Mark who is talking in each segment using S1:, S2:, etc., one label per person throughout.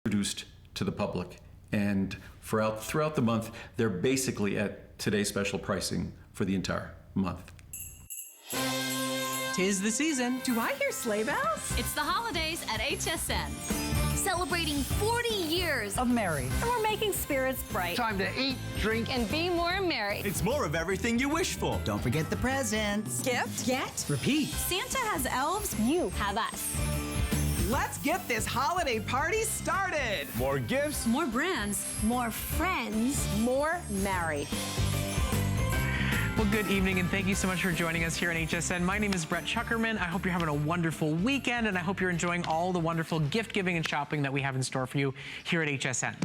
S1: introduced to the public. And throughout the month, they're basically at today's special pricing for the entire month.
S2: 'Tis the season.
S3: Do I hear sleigh bells?
S4: It's the holidays at HSN. Celebrating 40 years
S3: Of merry.
S5: And we're making spirits bright.
S6: Time to eat, drink,
S4: and be more merry.
S2: It's more of everything you wish for. Don't forget the presents.
S3: Gift. Get.
S2: Repeat.
S5: Santa has elves. You have us.
S3: Let's get this holiday party started.
S2: More gifts.
S4: More brands.
S5: More friends.
S3: More merry.
S7: Well, good evening, and thank you so much for joining us here on HSN. My name is Brett Chuckerman. I hope you're having a wonderful weekend, and I hope you're enjoying all the wonderful gift giving and shopping that we have in store for you here at HSN.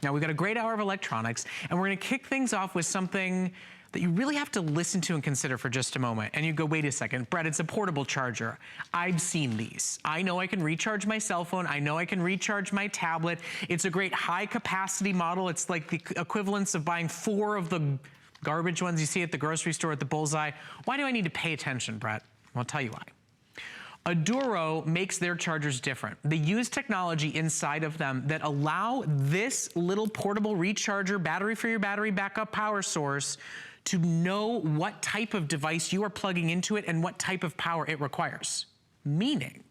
S7: Now, we've got a great hour of electronics, and we're gonna kick things off with something that you really have to listen to and consider for just a moment. And you go, wait a second, Brett, it's a portable charger. I've seen these. I know I can recharge my cell phone. I know I can recharge my tablet. It's a great high capacity model. It's like the equivalence of buying 4 of the garbage ones you see at the grocery store at the Bullseye. Why do I need to pay attention, Brett? I'll tell you why. Adoro makes their chargers different. They use technology inside of them that allow this little portable recharger, battery for your battery backup power source, to know what type of device you are plugging into it and what type of power it requires. Meaning,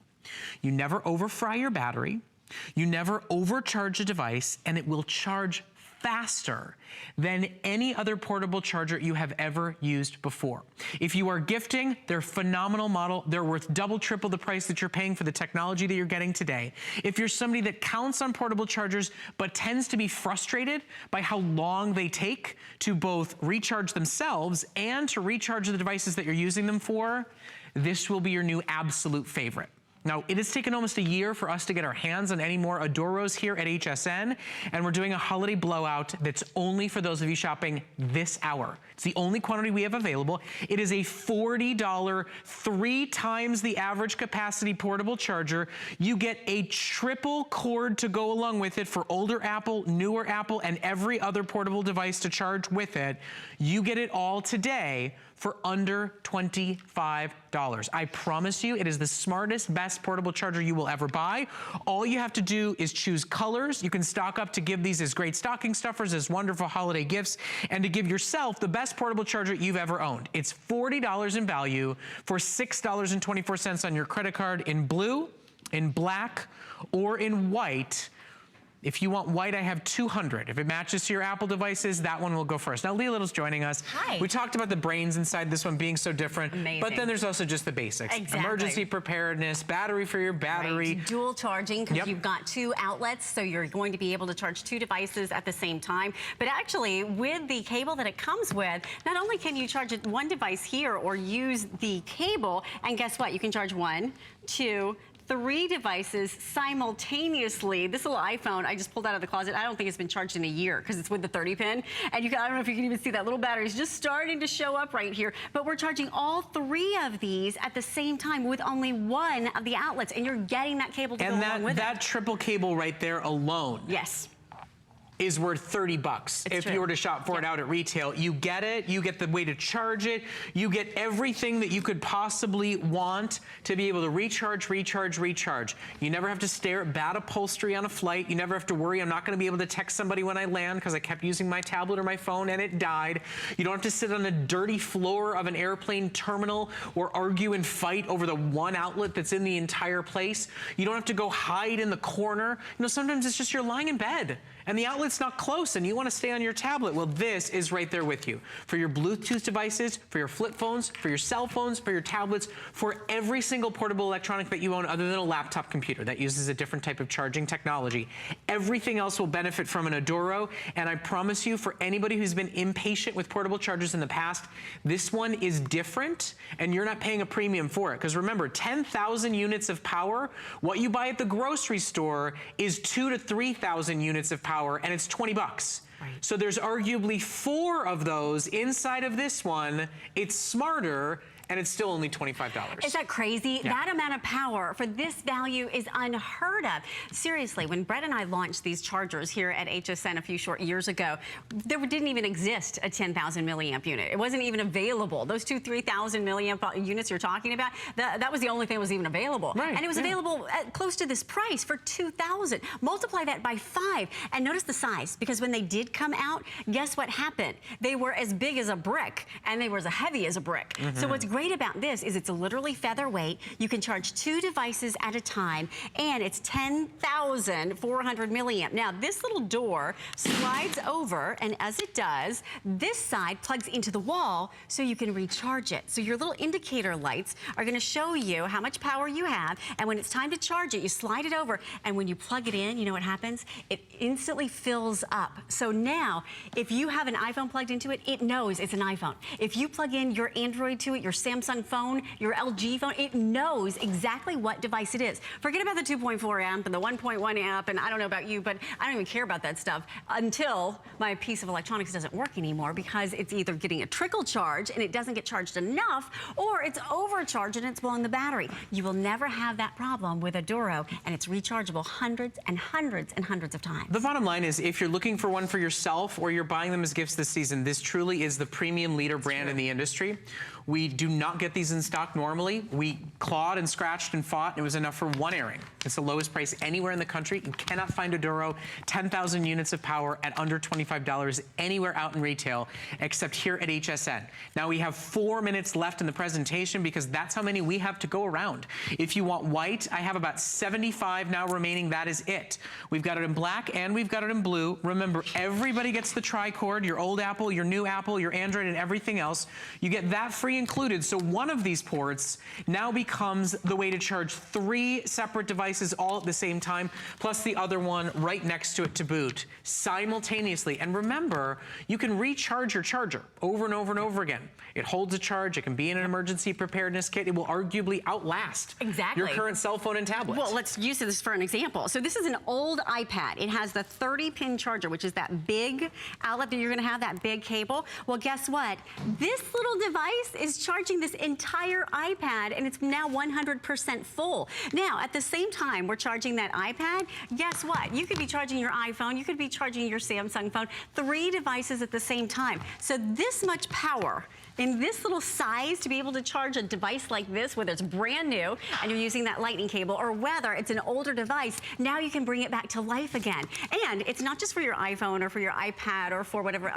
S7: you never overfry your battery, you never overcharge a device, and it will charge faster than any other portable charger you have ever used before. If you are gifting, they're a phenomenal model. They're worth double, triple the price that you're paying for the technology that you're getting today. If you're somebody that counts on portable chargers but tends to be frustrated by how long they take to both recharge themselves and to recharge the devices that you're using them for, this will be your new absolute favorite. Now, it has taken almost a year for us to get our hands on any more Adoros here at HSN, and we're doing a holiday blowout that's only for those of you shopping this hour. It's the only quantity we have available. It is a $40, 3 times the average capacity portable charger. You get a triple cord to go along with it for older Apple, newer Apple, and every other portable device to charge with it. You get it all today for under $25. I promise you, it is the smartest, best portable charger you will ever buy. All you have to do is choose colors. You can stock up to give these as great stocking stuffers, as wonderful holiday gifts, and to give yourself the best portable charger you've ever owned. It's $40 in value for $6.24 on your credit card in blue, in black, or in white. If you want white, I have 200. If it matches to your Apple devices, that one will go first. Now, Leah Little's joining us.
S5: Hi.
S7: We talked about the brains inside this one being so different.
S5: Amazing.
S7: But then there's also just the basics.
S5: Exactly.
S7: Emergency preparedness, battery for your battery.
S5: Right. Dual charging, because
S7: Yep.
S5: you've got 2 outlets, so you're going to be able to charge 2 devices at the same time. But actually, with the cable that it comes with, not only can you charge one device here or use the cable, and guess what? You can charge 1, 2, 3 devices simultaneously. This little iPhone I just pulled out of the closet, I don't think it's been charged in a year because it's with the 30 pin. And I don't know if you can even see that little battery is just starting to show up right here. But we're charging all 3 of these at the same time with only 1 of the outlets. And you're getting that cable to go along with it.
S7: And that triple cable right there alone.
S5: Yes.
S7: Is worth $30 if you were to shop for it out at retail. You get it, you get the way to charge it, you get everything that you could possibly want to be able to recharge, recharge, recharge. You never have to stare at bad upholstery on a flight. You never have to worry, I'm not gonna be able to text somebody when I land because I kept using my tablet or my phone and it died. You don't have to sit on a dirty floor of an airplane terminal or argue and fight over the one outlet that's in the entire place. You don't have to go hide in the corner. You know, sometimes it's just you're lying in bed and the outlet's not close and you want to stay on your tablet. Well, this is right there with you. For your Bluetooth devices, for your flip phones, for your cell phones, for your tablets, for every single portable electronic that you own other than a laptop computer that uses a different type of charging technology. Everything else will benefit from an Adoro, and I promise you, for anybody who's been impatient with portable chargers in the past, this one is different and you're not paying a premium for it. Because remember, 10,000 units of power, what you buy at the grocery store is 2,000 to 3,000 units of power, and it's $20. Right. So there's arguably 4 of those inside of this one. It's smarter, and it's still only $25.
S5: Is that crazy?
S7: Yeah.
S5: That amount of power for this value is unheard of. Seriously, when Brett and I launched these chargers here at HSN a few short years ago, there didn't even exist a 10,000 milliamp unit. It wasn't even available. Those 3,000 milliamp units you're talking about, that was the only thing that was even available.
S7: Right.
S5: And it was available at close to this price for $2,000. Multiply that by 5, and notice the size, because when they did come out, guess what happened? They were as big as a brick, and they were as heavy as a brick. So what's great about this is it's literally featherweight. You can charge 2 devices at a time, and it's 10,400 milliamp. Now, this little door slides over, and as it does, this side plugs into the wall so you can recharge it. So your little indicator lights are going to show you how much power you have, and when it's time to charge it, you slide it over, and when you plug it in, you know what happens? It instantly fills up. So now, if you have an iPhone plugged into it, it knows it's an iPhone. If you plug in your Android to it, your Samsung phone, your LG phone, it knows exactly what device it is. Forget about the 2.4 amp and the 1.1 amp, and I don't know about you, but I don't even care about that stuff until my piece of electronics doesn't work anymore, because it's either getting a trickle charge and it doesn't get charged enough, or it's overcharged and it's blowing the battery. You will never have that problem with Adoro, and it's rechargeable hundreds and hundreds and hundreds of times.
S7: The bottom line is, if you're looking for one for yourself or you're buying them as gifts this season, this truly is the premium leader brand in the industry. We do not get these in stock normally. We clawed and scratched and fought, and it was enough for 1 airing. It's the lowest price anywhere in the country. You cannot find Adoro 10,000 units of power at under $25 anywhere out in retail, except here at HSN. Now we have 4 minutes left in the presentation, because that's how many we have to go around. If you want white, I have about 75 now remaining. That is it. We've got it in black and we've got it in blue. Remember, everybody gets the tri-cord, your old Apple, your new Apple, your Android, and everything else. You get that free included. So one of these ports now becomes the way to charge 3 separate devices all at the same time, plus the other one right next to it to boot simultaneously. And remember, you can recharge your charger over and over and over again. It holds a charge. It can be in an emergency preparedness kit. It will arguably outlast your current cell phone and tablet.
S5: Well, let's use this for an example. So this is an old iPad. It has the 30-pin charger, which is that big outlet that you're going to have, that big cable. Well, guess what? This little device is charging this entire iPad, and it's now 100% full. Now, at the same time we're charging that iPad, guess what? You could be charging your iPhone, you could be charging your Samsung phone, 3 devices at the same time. So this much power in this little size to be able to charge a device like this, whether it's brand new and you're using that lightning cable, or whether it's an older device, now you can bring it back to life again. And it's not just for your iPhone or for your iPad or for whatever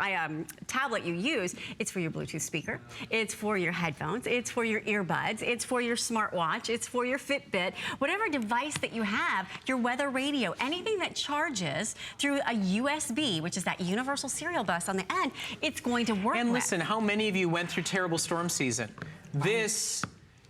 S5: tablet you use. It's for your Bluetooth speaker. It's for your headphones. It's for your earbuds. It's for your smartwatch. It's for your Fitbit. Whatever device that you have, your weather radio, anything that charges through a USB, which is that universal serial bus on the end, it's going to work.
S7: And listen, how many of you went through terrible storm season? This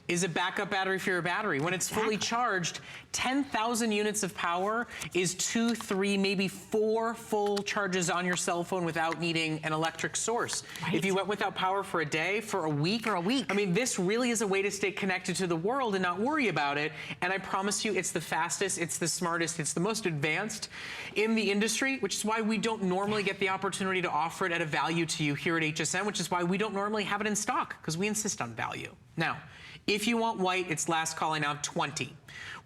S7: is a backup battery for your battery. When it's fully charged, 10,000 units of power is 2, 3, maybe 4 full charges on your cell phone without needing an electric source.
S5: Right.
S7: If you went without power for a day, for a week, I mean, this really is a way to stay connected to the world and not worry about it. And I promise you, it's the fastest, it's the smartest, it's the most advanced in the industry, which is why we don't normally get the opportunity to offer it at a value to you here at HSN, which is why we don't normally have it in stock, because we insist on value. Now, if you want white, it's last calling out 20.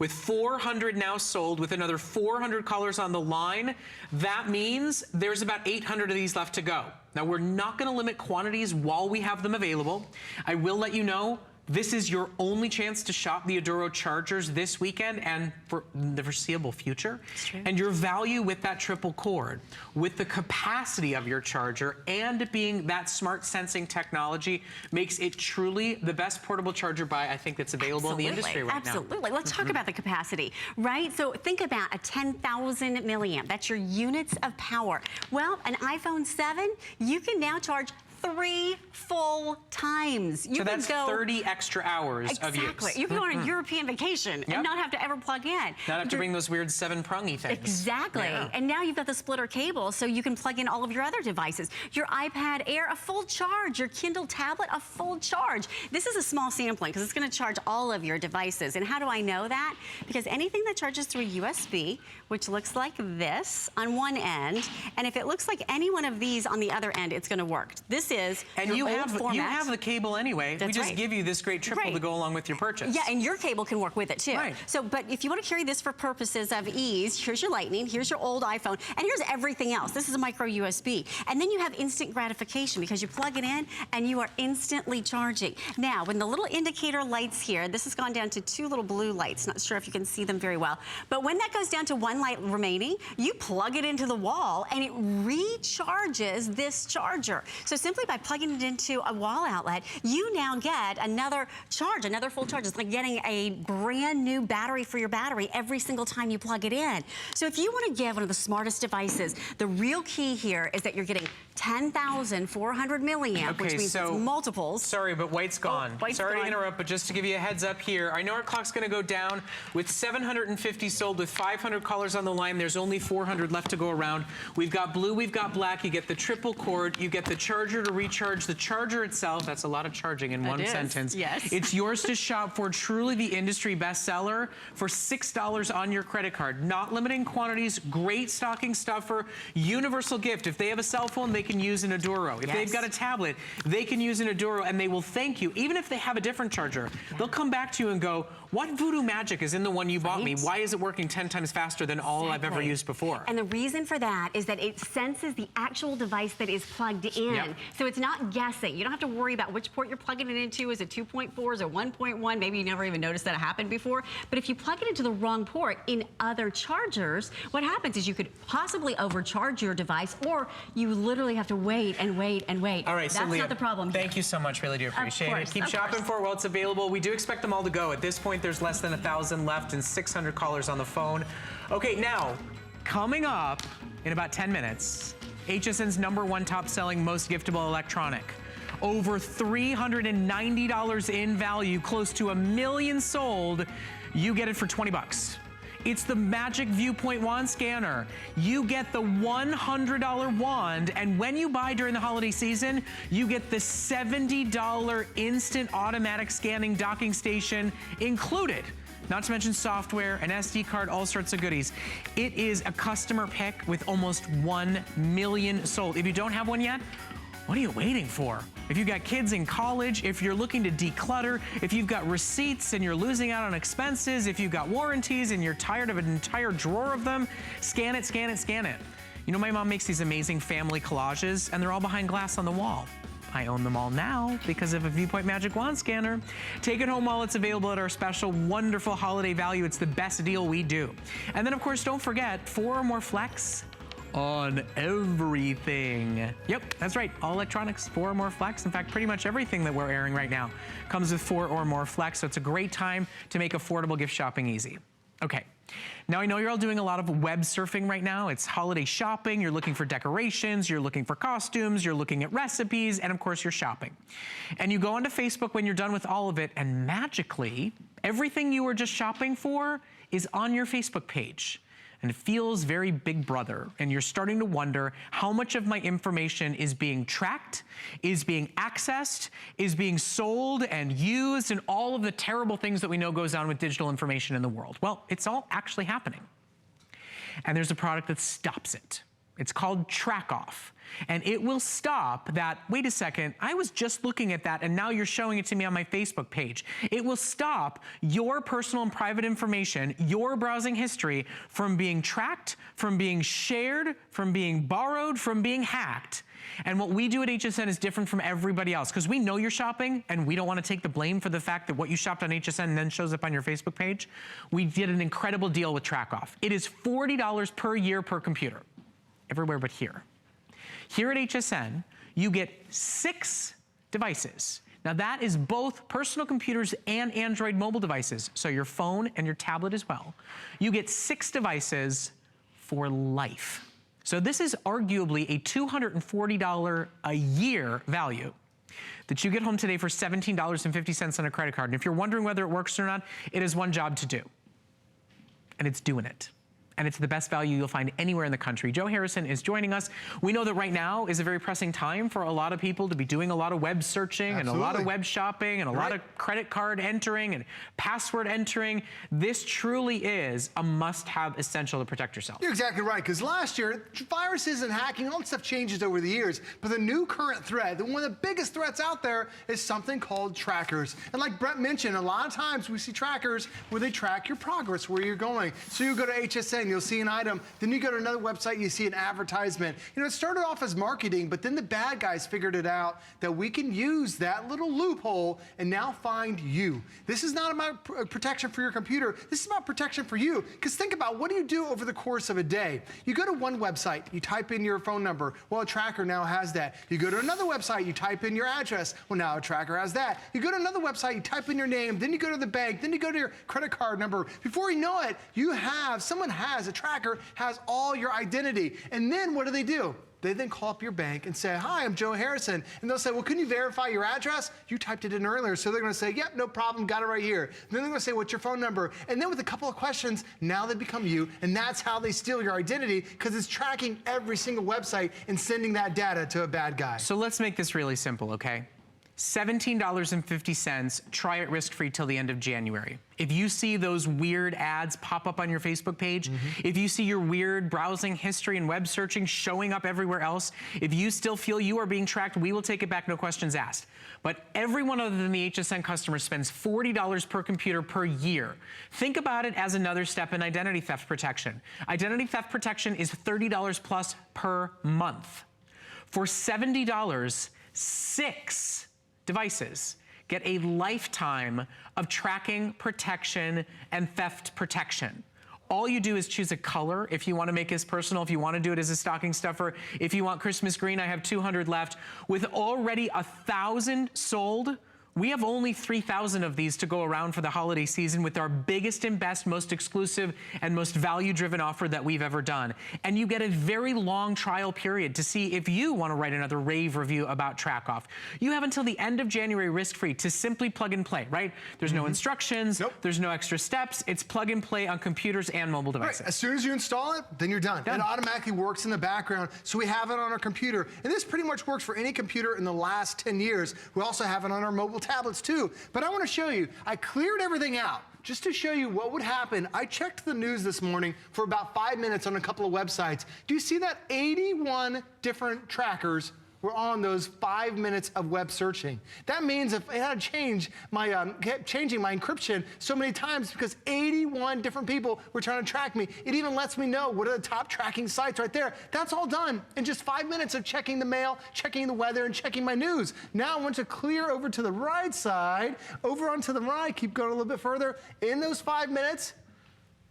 S7: With 400 now sold, with another 400 colors on the line, that means there's about 800 of these left to go. Now, we're not going to limit quantities while we have them available. I will let you know, this is your only chance to shop the Adoro chargers this weekend and for the foreseeable future. And your value with that triple cord, with the capacity of your charger, and it being that smart sensing technology, makes it truly the best portable charger buy I think that's available in the industry right now.
S5: Absolutely. Let's talk about the capacity, right? So think about a 10,000 milliamp. That's your units of power. Well, an iPhone 7, you can now charge 3 full times. You
S7: so that's
S5: go
S7: 30 extra hours of use.
S5: Exactly. You can go on a European vacation and not have to ever plug in.
S7: Not have to bring those weird 7-prungy things.
S5: Exactly.
S7: Yeah.
S5: And now you've got the splitter cable, so you can plug in all of your other devices. Your iPad Air, a full charge. Your Kindle tablet, a full charge. This is a small sampling because it's going to charge all of your devices. And how do I know that? Because anything that charges through USB, which looks like this on one end, and if it looks like any one of these on the other end, it's going to work. This is
S7: And
S5: your
S7: you
S5: old
S7: have
S5: format.
S7: the cable anyway.
S5: That's
S7: we just
S5: right.
S7: give you this great triple
S5: Right.
S7: to go along with your purchase.
S5: Yeah, and your cable can work with it too.
S7: Right.
S5: So, but if you want to carry this for purposes of ease, here's your Lightning, here's your old iPhone, and here's everything else. This is a micro USB. And then you have instant gratification because you plug it in and you are instantly charging. Now, when the little indicator lights here, this has gone down to 2 little blue lights. Not sure if you can see them very well. But when that goes down to 1 light remaining, you plug it into the wall and it recharges this charger. So simply by plugging it into a wall outlet, you now get another charge, another full charge. It's like getting a brand new battery for your battery every single time you plug it in. So if you want to get one of the smartest devices, the real key here is that you're getting 10,400 milliamp, which means it's multiples.
S7: Sorry, but white's gone.
S5: White's
S7: Sorry
S5: gone.
S7: to interrupt, but just to give you a heads up here, I know our clock's going to go down with 750 sold with 500 callers on the line. There's only 400 left to go around. We've got blue, we've got black. You get the triple cord. You get the charger to recharge. The charger itself, that's a lot of charging in one sentence.
S5: Yes.
S7: It's yours to shop for. Truly the industry bestseller for $6 on your credit card. Not limiting quantities, great stocking stuffer, universal gift. If they have a cell phone, they can use an Adoro. If they've got a tablet, they can use an Adoro and they will thank you. Even if they have a different charger, they'll come back to you and go, what voodoo magic is in the one you bought me? Why is it working 10 times faster than all I've ever used before?
S5: And the reason for that is that it senses the actual device that is plugged in.
S7: Yep.
S5: So it's not guessing. You don't have to worry about which port you're plugging it into. Is it 2.4? Is it 1.1? Maybe you never even noticed that it happened before. But if you plug it into the wrong port in other chargers, what happens is you could possibly overcharge your device, or you literally have to wait and wait and wait.
S7: All right, so
S5: that's
S7: Leah,
S5: not the problem.
S7: Thank you so much. Really do appreciate it. Keep shopping for it while it's available. We do expect them all to go. At this point, there's less than 1,000 left and 600 callers on the phone. Okay, now, coming up in about 10 minutes, HSN's #1 top-selling most giftable electronic. Over $390 in value, close to 1 million sold. You get it for 20 bucks. It's the Magic Viewpoint wand scanner. You get the $100 wand, and when you buy during the holiday season, you get the $70 instant automatic scanning docking station included. Not to mention software, an SD card, all sorts of goodies. It is a customer pick with almost 1 million sold. If you don't have one yet, what are you waiting for? If you've got kids in college, if you're looking to declutter, if you've got receipts and you're losing out on expenses, if you've got warranties and you're tired of an entire drawer of them, scan it, scan it, scan it. You know, my mom makes these amazing family collages and they're all behind glass on the wall. I own them all now because of a Viewpoint Magic Wand Scanner. Take it home while it's available at our special, wonderful holiday value. It's the best deal we do. And then, of course, don't forget, 4 or more flex on everything. Yep, that's right, all electronics, 4 or more flex. In fact, pretty much everything that we're airing right now comes with 4 or more flex, so it's a great time to make affordable gift shopping easy. Okay, now I know you're all doing a lot of web surfing right now. It's holiday shopping, you're looking for decorations, you're looking for costumes, you're looking at recipes, and of course you're shopping. And you go onto Facebook when you're done with all of it, and magically, everything you were just shopping for is on your Facebook page. And it feels very Big Brother, and you're starting to wonder how much of my information is being tracked, is being accessed, is being sold and used, and all of the terrible things that we know goes on with digital information in the world. Well, it's all actually happening. And there's a product that stops it. It's called Trackoff. And it will stop that, wait a second, I was just looking at that and now you're showing it to me on my Facebook page. It will stop your personal and private information, your browsing history, from being tracked, from being shared, from being borrowed, from being hacked. And what we do at HSN is different from everybody else because we know you're shopping and we don't want to take the blame for the fact that what you shopped on HSN then shows up on your Facebook page. We did an incredible deal with Trackoff. It is $40 per year per computer, everywhere but here. Here at HSN, you get 6 devices. Now that is both personal computers and Android mobile devices, so your phone and your tablet as well. You get 6 devices for life. So this is arguably a $240 a year value that you get home today for $17.50 on a credit card. And if you're wondering whether it works or not, it has one job to do, and it's doing it. and it's the best value you'll find anywhere in the country. Joe Harrison is joining us. We know that right now is a very pressing time for a lot of people to be doing a lot of web searching and a lot of web shopping and a lot of credit card entering and password entering. This truly is a must-have essential to protect yourself.
S6: You're exactly right, because last year, viruses and hacking, all that stuff changes over the years. But the new current threat, one of the biggest threats out there, is something called trackers. And like Brett mentioned, a lot of times we see trackers where they track your progress, where you're going. So you go to HSN, you'll see an item, then you go to another website, you see an advertisement. You know, it started off as marketing, but then the bad guys figured it out that we can use that little loophole and now find you. This is not about protection for your computer. This is about protection for you. Because think about, what do you do over the course of a day? You go to one website, you type in your phone number. Well, a tracker now has that. You go to another website, you type in your address. Well, now a tracker has that. You go to another website, you type in your name, then you go to the bank, then you go to your credit card number. Before you know it, someone has a tracker, has all your identity. And then what do? They then call up your bank and say, hi, I'm Joe Harrison. And they'll say, well, can you verify your address? You typed it in earlier. So they're going to say, yep, no problem, got it right here. And then they're going to say, what's your phone number? And then with a couple of questions, now they become you. And that's how they steal your identity, because it's tracking every single website and sending that data to a bad guy.
S7: So let's make this really simple, okay? $17.50, try it risk-free till the end of January. If you see those weird ads pop up on your Facebook page, if you see your weird browsing history and web searching showing up everywhere else, if you still feel you are being tracked, we will take it back, no questions asked. But everyone other than the HSN customer spends $40 per computer per year. Think about it as another step in identity theft protection. Identity theft protection is $30 plus per month. For $70, 6 devices get a lifetime of tracking, protection, and theft protection. All you do is choose a color if you want to make this personal, if you want to do it as a stocking stuffer. If you want Christmas green, I have 200 left. With already 1,000 sold, we have only 3,000 of these to go around for the holiday season with our biggest and best, most exclusive, and most value-driven offer that we've ever done. And you get a very long trial period to see if you want to write another rave review about Trackoff. You have until the end of January risk-free to simply plug and play, right? There's no instructions, there's no extra steps. It's plug and play on computers and mobile devices.
S6: Right. As soon as you install it, then you're done. It automatically works in the background, so we have it on our computer. And this pretty much works for any computer in the last 10 years. We also have it on our mobile tablets too. But I want to show you, I cleared everything out just to show you what would happen. I checked the news this morning for about 5 minutes on a couple of websites. Do you see that 81 different trackers were on those 5 minutes of web searching? That means if I had to change my, kept changing my encryption so many times because 81 different people were trying to track me. It even lets me know what are the top tracking sites right there. That's all done in just 5 minutes of checking the mail, checking the weather, and checking my news. Now I want to clear over to the right side, over onto the right, keep going a little bit further. In those 5 minutes,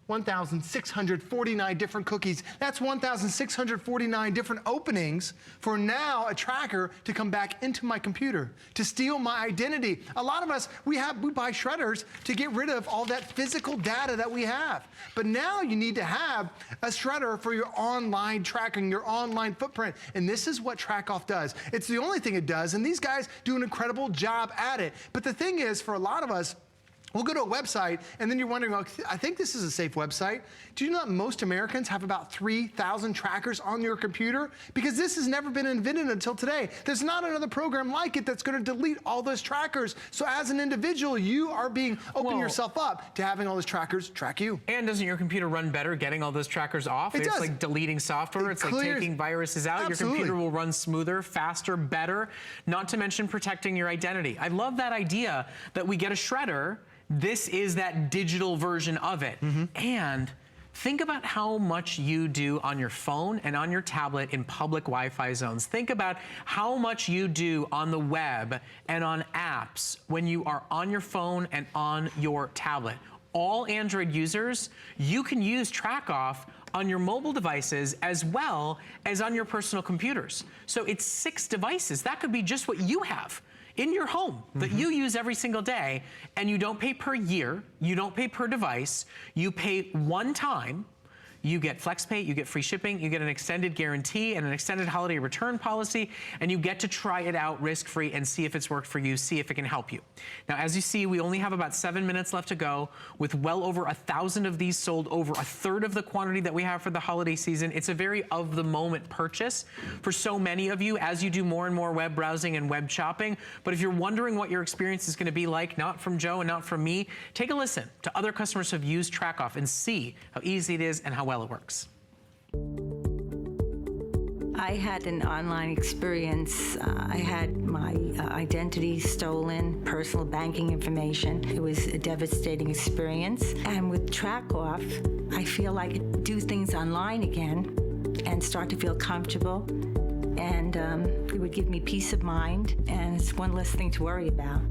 S6: 1,649 different cookies. That's 1,649 different openings for now a tracker to come back into my computer, to steal my identity. A lot of us, we buy shredders to get rid of all that physical data that we have. But now you need to have a shredder for your online tracking, your online footprint. And this is what Trackoff does. It's the only thing it does, and these guys do an incredible job at it. But the thing is, for a lot of us, we'll go to a website, and then you're wondering, well, I think this is a safe website. Do you know that most Americans have about 3,000 trackers on your computer? Because this has never been invented until today. There's not another program like it that's going to delete all those trackers. So as an individual, you are opening yourself up to having all those trackers track you.
S7: And doesn't your computer run better getting all those trackers off? It's like deleting software. It's like taking viruses out.
S6: Absolutely.
S7: Your computer will run smoother, faster, better, not to mention protecting your identity. I love that idea that we get a shredder. This is that digital version of it. And think about how much you do on your phone and on your tablet in public Wi-Fi zones. Think about how much you do on the web and on apps when you are on your phone and on your tablet. All Android users, you can use Trackoff on your mobile devices as well as on your personal computers. So it's 6 devices. That could be just what you have in your home that you use every single day, and you don't pay per year, you don't pay per device, you pay one time. You get FlexPay, you get free shipping, you get an extended guarantee and an extended holiday return policy, and you get to try it out risk-free and see if it's worked for you, see if it can help you. Now, as you see, we only have about 7 minutes left to go with well over 1,000 of these sold, over a third of the quantity that we have for the holiday season. It's a very of-the-moment purchase for so many of you as you do more and more web browsing and web shopping. But if you're wondering what your experience is going to be like, not from Joe and not from me, take a listen to other customers who have used Trackoff and see how easy it is and how well it works.
S8: I had an online experience. I had my identity stolen, personal banking information. It was a devastating experience. And with Trackoff, I feel like I could do things online again and start to feel comfortable. And it would give me peace of mind, and it's one less thing to worry about.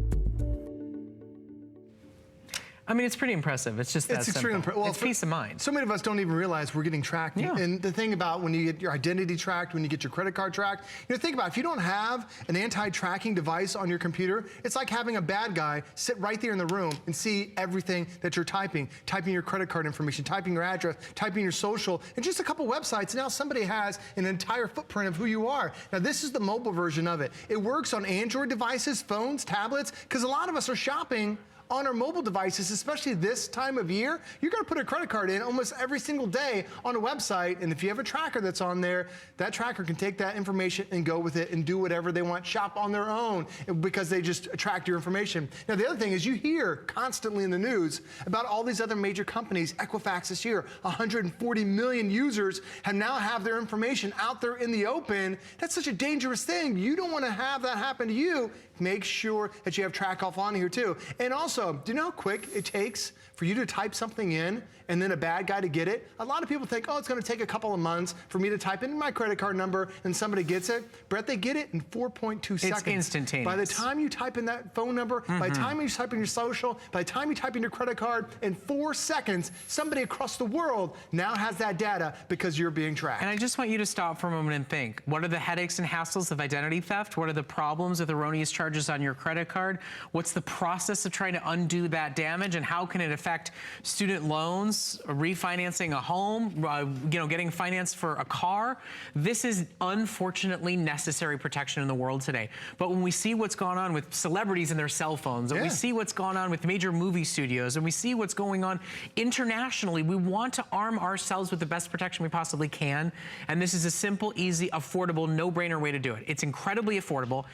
S7: I mean, it's pretty impressive. It's just that
S6: It's extremely
S7: simple.
S6: impressive. Well,
S7: It's peace of mind.
S6: So many of us don't even realize we're getting tracked.
S7: Yeah.
S6: And the thing about when you get your identity tracked, when you get your credit card tracked, think about it, if you don't have an anti-tracking device on your computer, it's like having a bad guy sit right there in the room and see everything that you're typing your credit card information, typing your address, typing your social, and just a couple websites. Now somebody has an entire footprint of who you are. Now this is the mobile version of it. It works on Android devices, phones, tablets, because a lot of us are shopping on our mobile devices, especially this time of year. You're gonna put a credit card in almost every single day on a website, and if you have a tracker that's on there, that tracker can take that information and go with it and do whatever they want, shop on their own, because they just track your information. Now the other thing is you hear constantly in the news about all these other major companies. Equifax this year, 140 million users have their information out there in the open. That's such a dangerous thing. You don't wanna have that happen to you. Make sure that you have Trackoff on here too. And also, do you know how quick it takes for you to type something in and then a bad guy to get it? A lot of people think, oh, it's gonna take a couple of months for me to type in my credit card number and somebody gets it. Brett, they get it in 4.2 seconds.
S7: It's instantaneous.
S6: By the time you type in that phone number, by the time you type in your social, by the time you type in your credit card, in 4 seconds, somebody across the world now has that data because you're being tracked.
S7: And I just want you to stop for a moment and think, what are the headaches and hassles of identity theft? What are the problems with erroneous charges on your credit card? What's the process of trying to undo that damage, and how can it affect student loans, refinancing a home, getting financed for a car? This is unfortunately necessary protection in the world today. But when we see what's gone on with celebrities and their cell phones, and we see what's gone on with major movie studios, and we see what's going on internationally, we want to arm ourselves with the best protection we possibly can. And this is a simple, easy, affordable, no-brainer way to do it. It's incredibly affordable.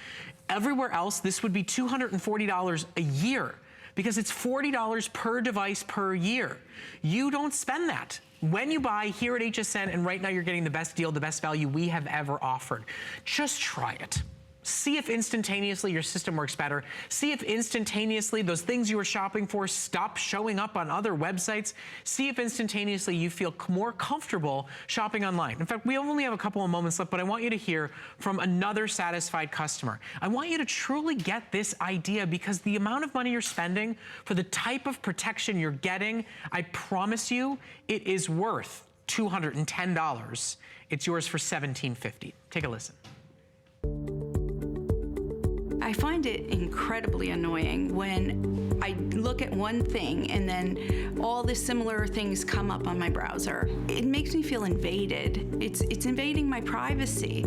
S7: Everywhere else, this would be $240 a year, because it's $40 per device per year. You don't spend that when you buy here at HSN, and right now you're getting the best deal, the best value we have ever offered. Just try it. See if instantaneously your system works better. See if instantaneously those things you were shopping for stop showing up on other websites. See if instantaneously you feel more comfortable shopping online. In fact, we only have a couple of moments left, but I want you to hear from another satisfied customer. I want you to truly get this idea, because the amount of money you're spending for the type of protection you're getting, I promise you, it is worth $210. It's yours for $17.50. Take a listen.
S9: I find it incredibly annoying when I look at one thing and then all the similar things come up on my browser. It makes me feel invaded. It's invading my privacy.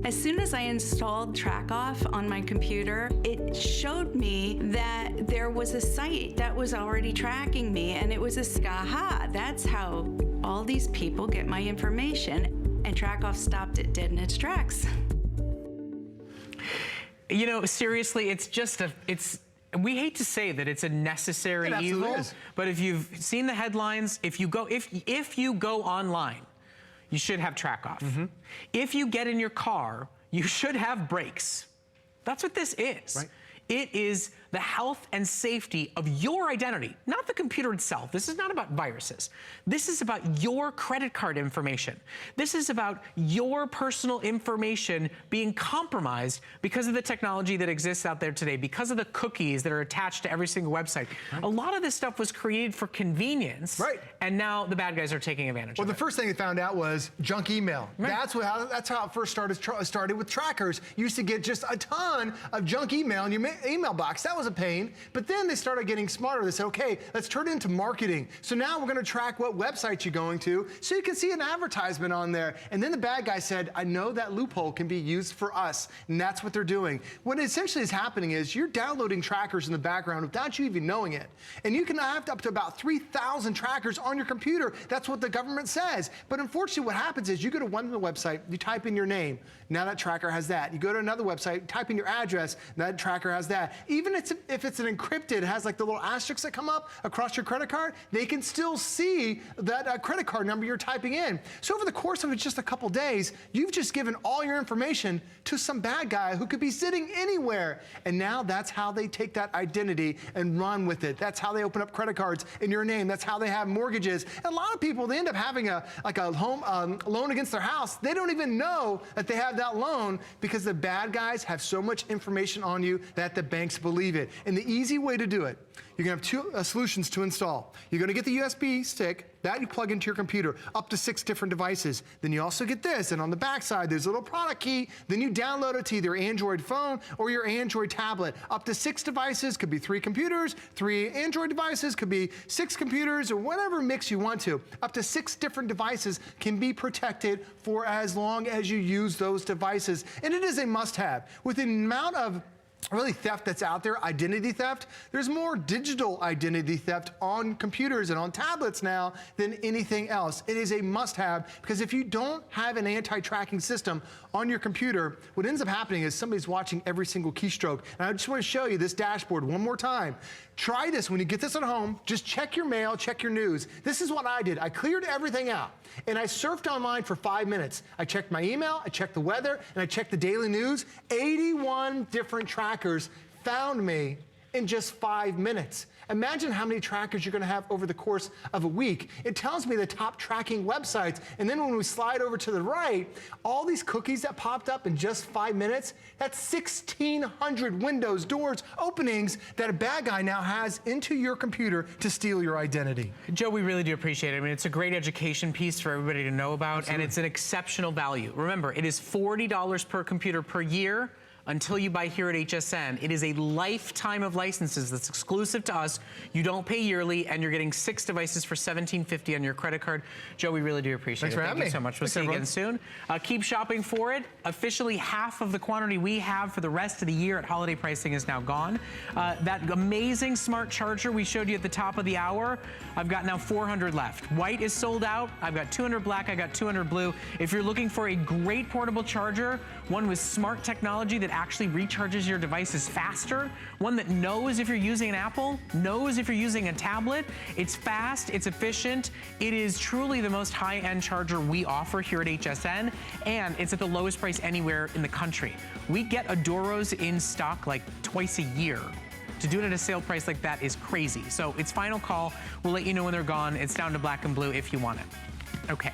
S9: As soon as I installed Trackoff on my computer, it showed me that there was a site that was already tracking me, and it was aha, that's how all these people get my information. And Trackoff stopped it dead in its tracks.
S7: You know, seriously, we hate to say that it's a necessary evil, but if you've seen the headlines, if you go online, you should have Trackoff. If you get in your car, you should have brakes. That's what this is. Right. It is the health and safety of your identity, not the computer itself. This is not about viruses. This is about your credit card information. This is about your personal information being compromised because of the technology that exists out there today, because of the cookies that are attached to every single website. Right. A lot of this stuff was created for convenience, right, and now the bad guys are taking advantage of it.
S6: Well, the first thing they found out was junk email. Right. That's how it first started with trackers. You used to get just a ton of junk email in your email box. That was was a pain, but then they started getting smarter. They said, okay, let's turn it into marketing. So now we're gonna track what website you're going to, so you can see an advertisement on there. And then the bad guy said, I know that loophole can be used for us, and that's what they're doing. What essentially is happening is you're downloading trackers in the background without you even knowing it. And you can have up to about 3,000 trackers on your computer. That's what the government says. But unfortunately, what happens is you go to one website, you type in your name, now that tracker has that. You go to another website, type in your address, that tracker has that. Even if it's an encrypted, it has like the little asterisks that come up across your credit card, they can still see that credit card number you're typing in. So over the course of just a couple days, you've just given all your information to some bad guy who could be sitting anywhere. And now that's how they take that identity and run with it. That's how they open up credit cards in your name. That's how they have mortgages. And a lot of people, they end up having a home loan against their house. They don't even know that they have that loan because the bad guys have so much information on you that the banks believe it. And the easy way to do it, you're gonna have two solutions to install. You're gonna get the USB stick, that you plug into your computer, up to 6 different devices. Then you also get this, and on the back side, there's a little product key. Then you download it to either Android phone or your Android tablet. Up to 6 devices, could be 3 computers, 3 Android devices, could be 6 computers, or whatever mix you want to. Up to 6 different devices can be protected for as long as you use those devices. And it is a must-have. With the amount of really theft that's out there, identity theft, there's more digital identity theft on computers and on tablets now than anything else. It is a must-have because if you don't have an anti-tracking system on your computer, what ends up happening is somebody's watching every single keystroke. And I just want to show you this dashboard one more time. Try this when you get this at home. Just check your mail, check your news. This is what I did. I cleared everything out and I surfed online for 5 minutes. I checked my email, I checked the weather, and I checked the daily news. 81 different trackers found me in just 5 minutes. Imagine how many trackers you're gonna have over the course of a week. It tells me the top tracking websites, and then when we slide over to the right, all these cookies that popped up in just 5 minutes, that's 1,600 windows, doors, openings that a bad guy now has into your computer to steal your identity.
S7: Joe, we really do appreciate it. I mean, it's a great education piece for everybody to know about,
S6: Absolutely.
S7: and it's an exceptional value. Remember, it is $40 per computer per year until you buy here at HSN. It is a lifetime of licenses that's exclusive to us. You don't pay yearly, and you're getting 6 devices for $17.50 on your credit card. Joe, we really do appreciate it. Thank you so much. We'll see you again soon. Keep shopping for it. Officially, half of the quantity we have for the rest of the year at holiday pricing is now gone. That amazing smart charger we showed you at the top of the hour, I've got now 400 left. White is sold out. I've got 200 black. I got 200 blue. If you're looking for a great portable charger, one with smart technology that actually recharges your devices faster, one that knows if you're using an Apple, knows if you're using a tablet, it's fast, it's efficient, it is truly the most high-end charger we offer here at HSN, and it's at the lowest price anywhere in the country. We get Adoros in stock like twice a year. To do it at a sale price like that is crazy. So it's final call. We'll let you know when they're gone. It's down to black and blue if you want it. Okay.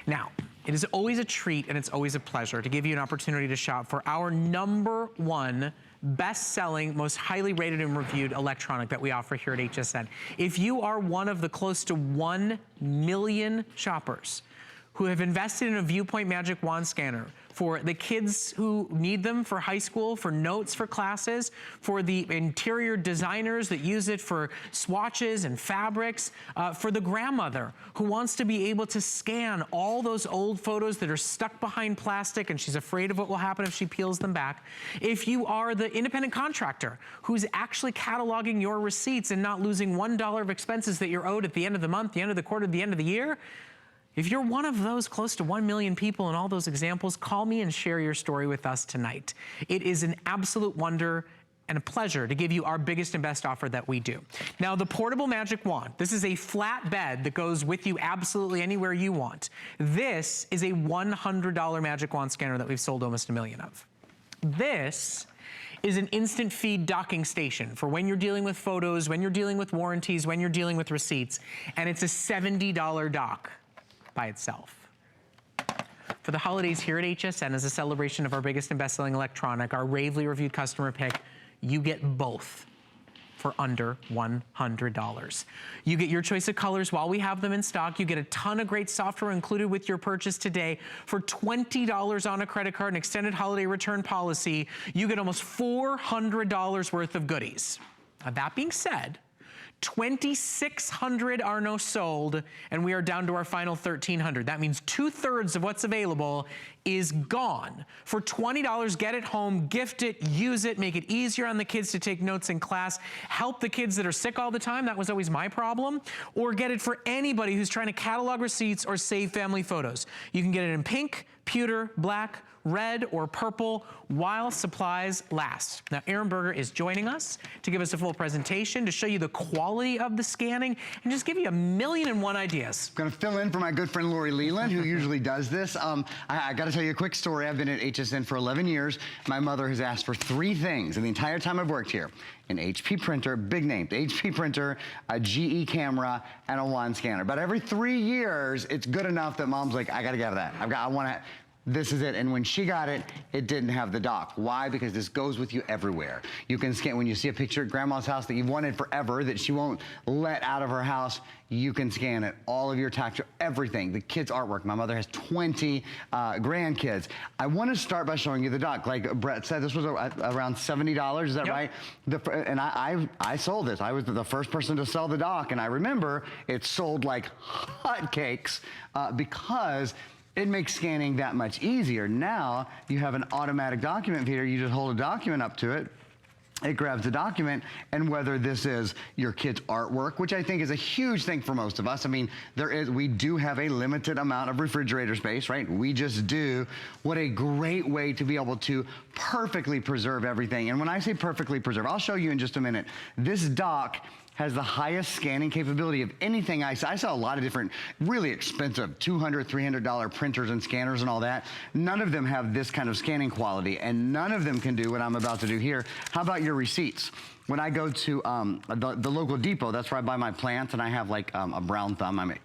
S7: Now, it is always a treat and it's always a pleasure to give you an opportunity to shop for our #1 best-selling, most highly rated and reviewed electronic that we offer here at HSN. If you are one of the close to 1 million shoppers who have invested in a Viewpoint Magic Wand Scanner for the kids who need them for high school, for notes for classes, for the interior designers that use it for swatches and fabrics, for the grandmother who wants to be able to scan all those old photos that are stuck behind plastic and she's afraid of what will happen if she peels them back. If you are the independent contractor who's actually cataloging your receipts and not losing $1 of expenses that you're owed at the end of the month, the end of the quarter, the end of the year, if you're one of those close to 1 million people in all those examples, call me and share your story with us tonight. It is an absolute wonder and a pleasure to give you our biggest and best offer that we do. Now, the portable magic wand, this is a flat bed that goes with you absolutely anywhere you want. This is a $100 magic wand scanner that we've sold almost 1 million of. This is an instant feed docking station for when you're dealing with photos, when you're dealing with warranties, when you're dealing with receipts, and it's a $70 dock by itself. For the holidays here at HSN, as a celebration of our biggest and best-selling electronic, our ravely reviewed customer pick, you get both. for under $100. You get your choice of colors while we have them in stock. You get a ton of great software included with your purchase today. For $20 on a credit card and extended holiday return policy, you get almost $400 worth of goodies. Now, that being said, 2,600 are now sold, and we are down to our final 1,300. That means 2/3 of what's available is gone. For $20, get it home, gift it, use it, make it easier on the kids to take notes in class, help the kids that are sick all the time. That was always my problem. Or get it for anybody who's trying to catalog receipts or save family photos. You can get it in pink, pewter, black, red, or purple while supplies last. Now, Aaron Berger is joining us to give us a full presentation to show you the quality of the scanning and just give you 1,000,001 ideas.
S10: I'm gonna fill in for my good friend Lori Leland, who usually does this. I gotta tell you a quick story. I've been at HSN for 11 years. My mother has asked for 3 things in the entire time I've worked here. An HP printer, big name, HP printer, a GE camera, and a wand scanner. But every 3 years, it's good enough that mom's like, I gotta get that. I wanna, this is it. And when she got it, it didn't have the dock. Why? Because this goes with you everywhere. You can scan, when you see a picture at grandma's house that you've wanted forever, that she won't let out of her house, you can scan it. All of your tax, everything, the kids' artwork. My mother has 20 grandkids. I want to start by showing you the dock. Like Brett said, this was around $70, is that right? And I sold this. I was the first person to sell the dock, and I remember it sold like hotcakes because it makes scanning that much easier. Now, you have an automatic document feeder. You just hold a document up to it. It grabs the document, and whether this is your kid's artwork, which I think is a huge thing for most of us. I mean, we do have a limited amount of refrigerator space, right? We just do. What a great way to be able to perfectly preserve everything. And when I say perfectly preserve, I'll show you in just a minute. This dock has the highest scanning capability of anything I saw. I saw a lot of different, really expensive, $200, $300 printers and scanners and all that. None of them have this kind of scanning quality, and none of them can do what I'm about to do here. How about your receipts? When I go to the local depot, that's where I buy my plants, and I have like a brown thumb. I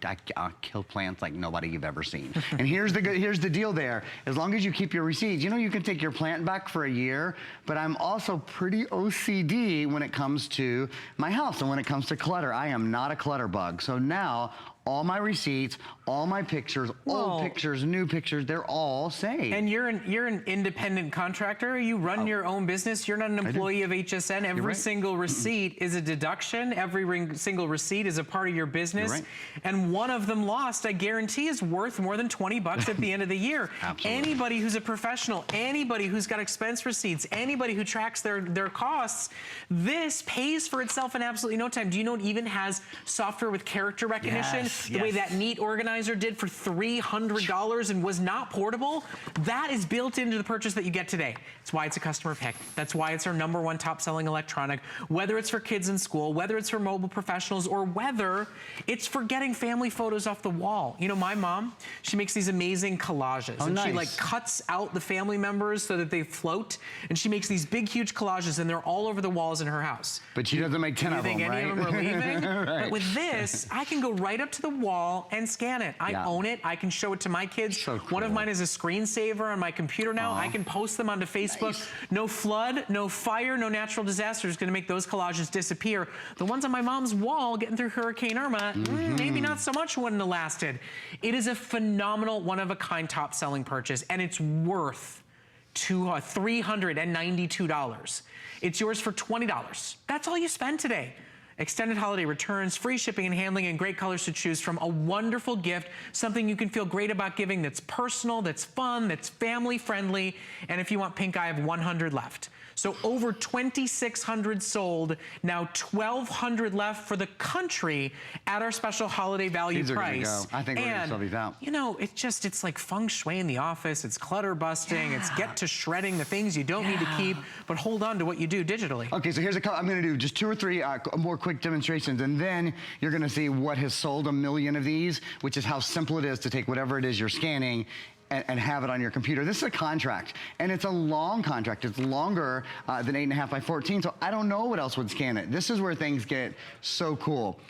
S10: kill plants like nobody you've ever seen. And here's the deal there. As long as you keep your receipts, you know, you can take your plant back for a year, but I'm also pretty OCD when it comes to my house and when it comes to clutter. I am not a clutter bug. So now, all my receipts, all my pictures, old pictures, new pictures, they're all saved.
S7: And you're an independent contractor. You run your own business. You're not an employee of HSN. Every single receipt is a deduction. Every single receipt is a part of your business. And one of them lost, I guarantee, is worth more than 20 bucks at the end of the year. Anybody who's a professional, anybody who's got expense receipts, anybody who tracks their costs, this pays for itself in absolutely no time. Do you know it even has software with character recognition? The way that Neat Organizer did for $300 and was not portable, that is built into the purchase that you get today. That's why it's a customer pick. That's why it's our #1 top-selling electronic. Whether it's for kids in school, whether it's for mobile professionals, or whether it's for getting family photos off the wall. You know, my mom, she makes these amazing collages. And she like cuts out the family members so that they float. And she makes these big, huge collages, and they're all over the walls in her house.
S10: But she doesn't make 10 of them, right?
S7: You think any of them are leaving? But with this, I can go right up to the wall and scan it. I own it. I can show it to my kids.
S10: So cool.
S7: One of mine is a screensaver on my computer now. I can post them onto Facebook. No flood, no fire, no natural disaster is going to make those collages disappear. The ones on my mom's wall getting through Hurricane Irma, maybe not so much wouldn't have lasted. It is a phenomenal, one-of-a-kind top-selling purchase, and it's worth $392. It's yours for $20. That's all you spend today. Extended holiday returns, free shipping and handling, and great colors to choose from. A wonderful gift, something you can feel great about giving, that's personal, that's fun, that's family friendly. And if you want pink, I have 100 left. So over 2,600 sold, now 1,200 left for the country at our special holiday value price.
S10: Go. I think we're gonna sell these out.
S7: You know, it's like feng shui in the office. It's clutter busting. It's get to shredding the things you don't need to keep, but hold on to what you do digitally.
S10: Okay, so here's a couple. I'm gonna do just 2 or 3 more quick demonstrations, and then you're gonna see what has sold 1 million of these, which is how simple it is to take whatever it is you're scanning and have it on your computer. This is a contract, and it's a long contract. It's longer than 8.5 by 14, so I don't know what else would scan it. This is where things get so cool.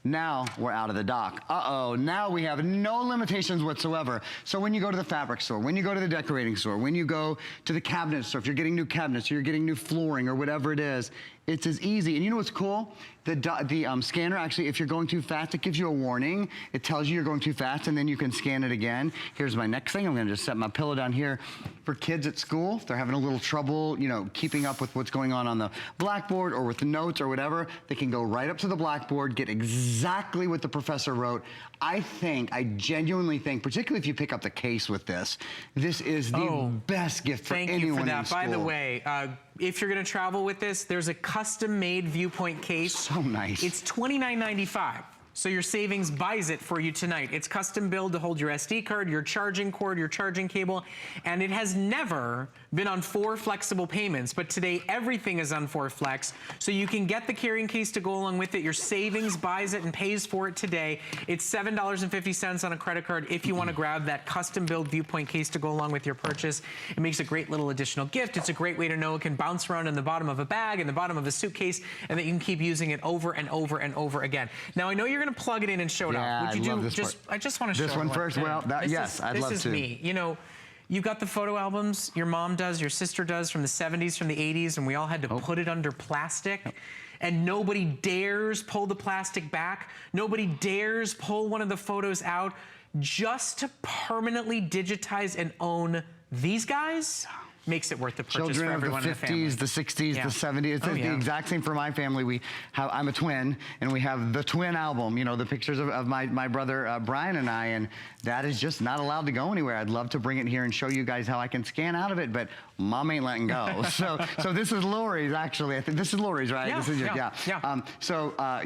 S10: Now we're out of the dock. Now we have no limitations whatsoever. So when you go to the fabric store, when you go to the decorating store, when you go to the cabinet store, if you're getting new cabinets or you're getting new flooring or whatever it is, It's as easy. And you know what's cool? The scanner, actually, if you're going too fast, it gives you a warning. It tells you you're going too fast, and then you can scan it again. Here's my next thing. I'm gonna just set my pillow down here. For kids at school, if they're having a little trouble, you know, keeping up with what's going on the blackboard or with the notes or whatever, they can go right up to the blackboard, get exactly what the professor wrote. I genuinely think, particularly if you pick up the case with this, this is the best gift for anyone in school.
S7: Thank you for that. By the way, if you're gonna travel with this, there's a custom-made Viewpoint case.
S10: So nice.
S7: It's $29.95. So your savings buys it for you tonight. It's custom built to hold your SD card, your charging cord, your charging cable, and it has never been on 4 flexible payments, but today everything is on 4 flex, so you can get the carrying case to go along with it. Your savings buys it and pays for it today. It's $7.50 on a credit card if you want to grab that custom built Viewpoint case to go along with your purchase. It makes a great little additional gift. It's a great way to know it can bounce around in the bottom of a bag, in the bottom of a suitcase, and that you can keep using it over and over and over again. Now, I know you're going to plug it in and show it off. Would you I just want to show
S10: this one first. Well, yes, I'd love to.
S7: This is me. You know, you've got the photo albums your mom does, your sister does from the 70s, from the 80s, and we all had to put it under plastic. And nobody dares pull the plastic back. Nobody dares pull one of the photos out just to permanently digitize and own these guys. Makes it worth the purchase for everyone in the family.
S10: Children of the 50s, the 60s, the 70s. It's the exact same for my family. I'm a twin, and we have the twin album, you know, the pictures of my brother Brian and I, and that is just not allowed to go anywhere. I'd love to bring it here and show you guys how I can scan out of it, but Mom ain't letting go. So this is Lori's, actually. I think this is Lori's, right?
S7: Yeah,
S10: this is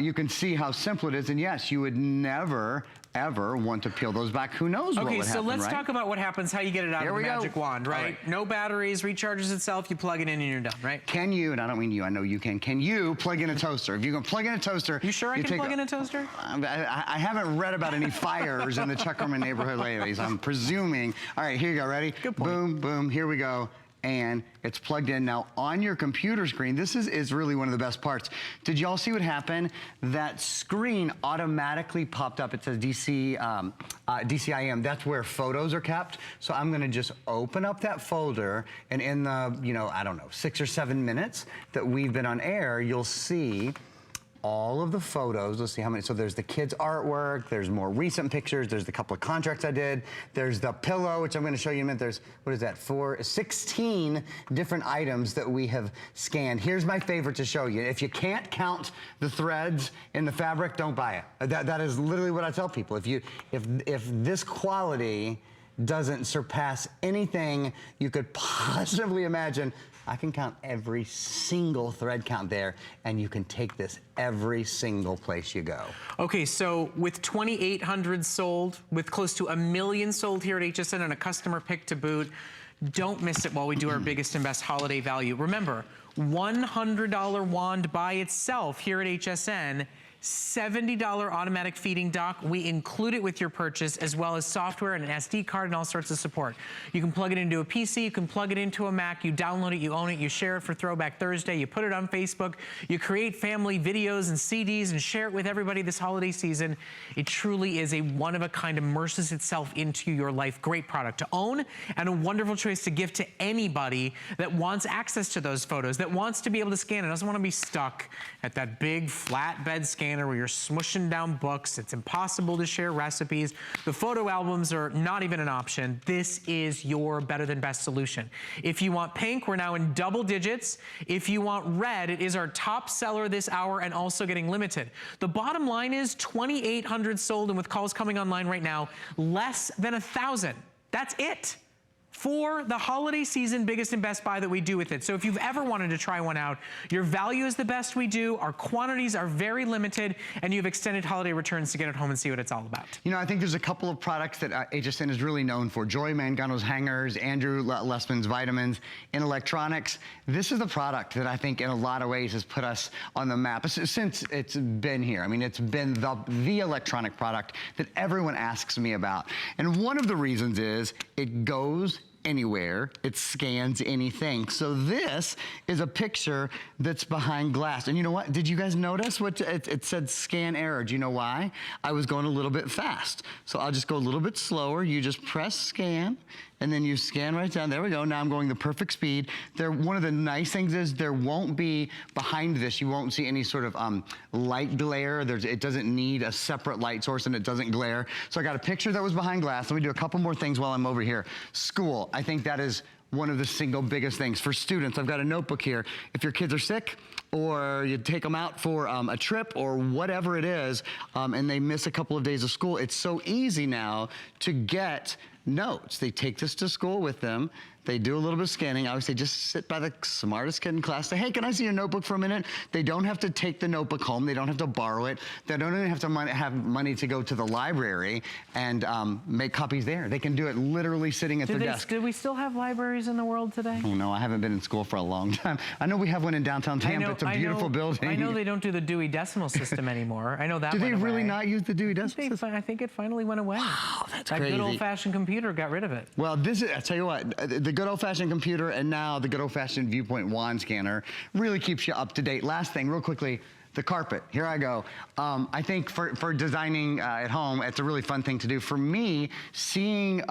S10: you can see how simple it is, and yes, you would never ever want to peel those back. Who knows what would happen,
S7: so let's talk about what happens, how you get it out of the magic wand, right? No batteries, recharges itself, you plug it in and you're done, right?
S10: Can you, and I don't mean you, I know you can you plug in a toaster? If you can plug in a toaster.
S7: You sure I can plug in a toaster?
S10: I haven't read about any fires in the Chuckerman neighborhood lately, so I'm presuming. All right, here you go, ready?
S7: Good point.
S10: Boom, boom, here we go. And it's plugged in. Now, on your computer screen, this is really one of the best parts. Did y'all see what happened? That screen automatically popped up. It says DCIM. That's where photos are kept. So I'm gonna just open up that folder, and in the, you know, I don't know, 6 or 7 minutes that we've been on air, you'll see all of the photos. Let's see how many. So there's the kids' artwork, there's more recent pictures, there's the couple of contracts I did, there's the pillow, which I'm gonna show you in a minute. There's, what is that, 16 different items that we have scanned. Here's my favorite to show you. If you can't count the threads in the fabric, don't buy it. That is literally what I tell people. If this quality doesn't surpass anything you could possibly imagine, I can count every single thread count there, and you can take this every single place you go.
S7: Okay, so with 2,800 sold, with close to 1 million sold here at HSN and a customer pick to boot, don't miss it while we do our biggest and best holiday value. Remember, $100 wand by itself here at HSN, $70 automatic feeding dock. We include it with your purchase, as well as software and an SD card and all sorts of support. You can plug it into a PC, you can plug it into a Mac, you download it, you own it, you share it for Throwback Thursday, you put it on Facebook, you create family videos and CDs and share it with everybody this holiday season. It truly is a one-of-a-kind, immerses itself into your life. Great product to own and a wonderful choice to give to anybody that wants access to those photos, that wants to be able to scan it, doesn't want to be stuck at that big flatbed scanner where you're smushing down books. It's impossible to share recipes. The photo albums are not even an option. This is your better than best solution. If you want pink, we're now in double digits. If you want red, it is our top seller this hour and also getting limited. The bottom line is 2,800 sold, and with calls coming online right now, less than 1,000. That's it for the holiday season biggest and best buy that we do with it. So if you've ever wanted to try one out, your value is the best we do, our quantities are very limited, and you have extended holiday returns to get it home and see what it's all about.
S10: You know, I think there's a couple of products that HSN is really known for. Joy Mangano's hangers, Andrew Lessman's vitamins. In electronics, this is the product that I think in a lot of ways has put us on the map since it's been here. I mean, it's been the electronic product that everyone asks me about. And one of the reasons is it goes anywhere. It scans anything. So this is a picture that's behind glass. And you know what? Did you guys notice what it said scan error? Do you know why? I was going a little bit fast. So I'll just go a little bit slower. You just press scan, and then you scan right down. There we go. Now I'm going the perfect speed. One of the nice things is there won't be behind this, you won't see any sort of light glare. It doesn't need a separate light source, and it doesn't glare. So I got a picture that was behind glass. Let me do a couple more things while I'm over here. School, I think that is one of the single biggest things. For students, I've got a notebook here. If your kids are sick, or you take them out for a trip or whatever it is, and they miss a couple of days of school, it's so easy now to get notes. They take this to school with them. They do a little bit of scanning. I always say just sit by the smartest kid in class. Say, hey, can I see your notebook for a minute? They don't have to take the notebook home. They don't have to borrow it. They don't even have to have money to go to the library and make copies there. They can do it literally sitting at their desk.
S7: Do we still have libraries in the world today?
S10: Oh, no, I haven't been in school for a long time. I know we have one in downtown Tampa. It's a beautiful building.
S7: I know they don't do the Dewey Decimal System anymore. I know that.
S10: Do they really not use the Dewey Decimal System?
S7: I think it finally went away.
S10: Wow, that's
S7: that
S10: crazy.
S7: That good old-fashioned computer got rid of it.
S10: Well, I tell you what, the good old-fashioned computer and now the good old-fashioned Viewpoint wand scanner really keeps you up to date. Last thing, real quickly, the carpet. Here I go. I think for designing at home, it's a really fun thing to do. For me, seeing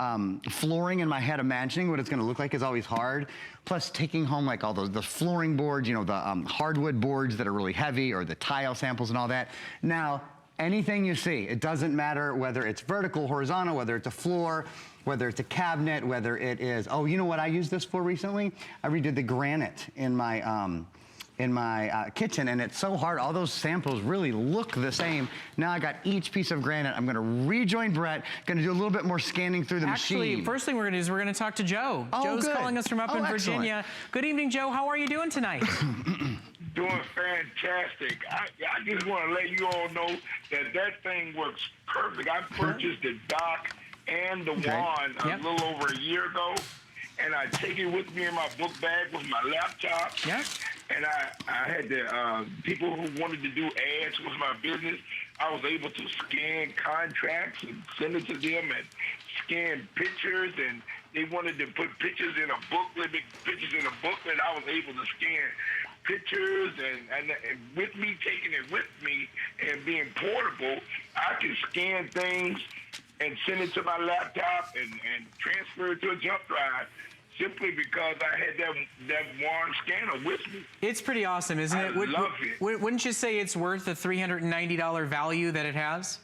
S10: flooring in my head, imagining what it's going to look like is always hard. Plus, taking home like all the flooring boards, you know, the hardwood boards that are really heavy, or the tile samples and all that. Now, anything you see, it doesn't matter whether it's vertical, horizontal, whether it's a floor, whether it's a cabinet, whether it is, oh, you know what I used this for recently? I redid the granite in my kitchen, and it's so hard. All those samples really look the same. Now I got each piece of granite. I'm gonna rejoin Brett, gonna do a little bit more scanning through the machine.
S7: Actually, first thing we're gonna do is we're gonna talk to Joe.
S10: Oh,
S7: Joe's
S10: good.
S7: calling us from up in Virginia.
S10: Excellent.
S7: Good evening, Joe. How are you doing tonight?
S11: Doing fantastic. I just want to let you all know that thing works perfect. I purchased the dock and the wand a little over a year ago, and I take it with me in my book bag with my laptop. And I had the people who wanted to do ads with my business. I was able to scan contracts and send it to them, and scan pictures, and they wanted to put pictures in a booklet, big pictures in a booklet. I was able to scan pictures, and with me taking it with me and being portable, I can scan things and send it to my laptop and transfer it to a jump drive, simply because I had that wand scanner with me.
S7: It's pretty awesome, isn't it?
S11: I love it.
S7: Wouldn't you say it's worth the $390 value that it has?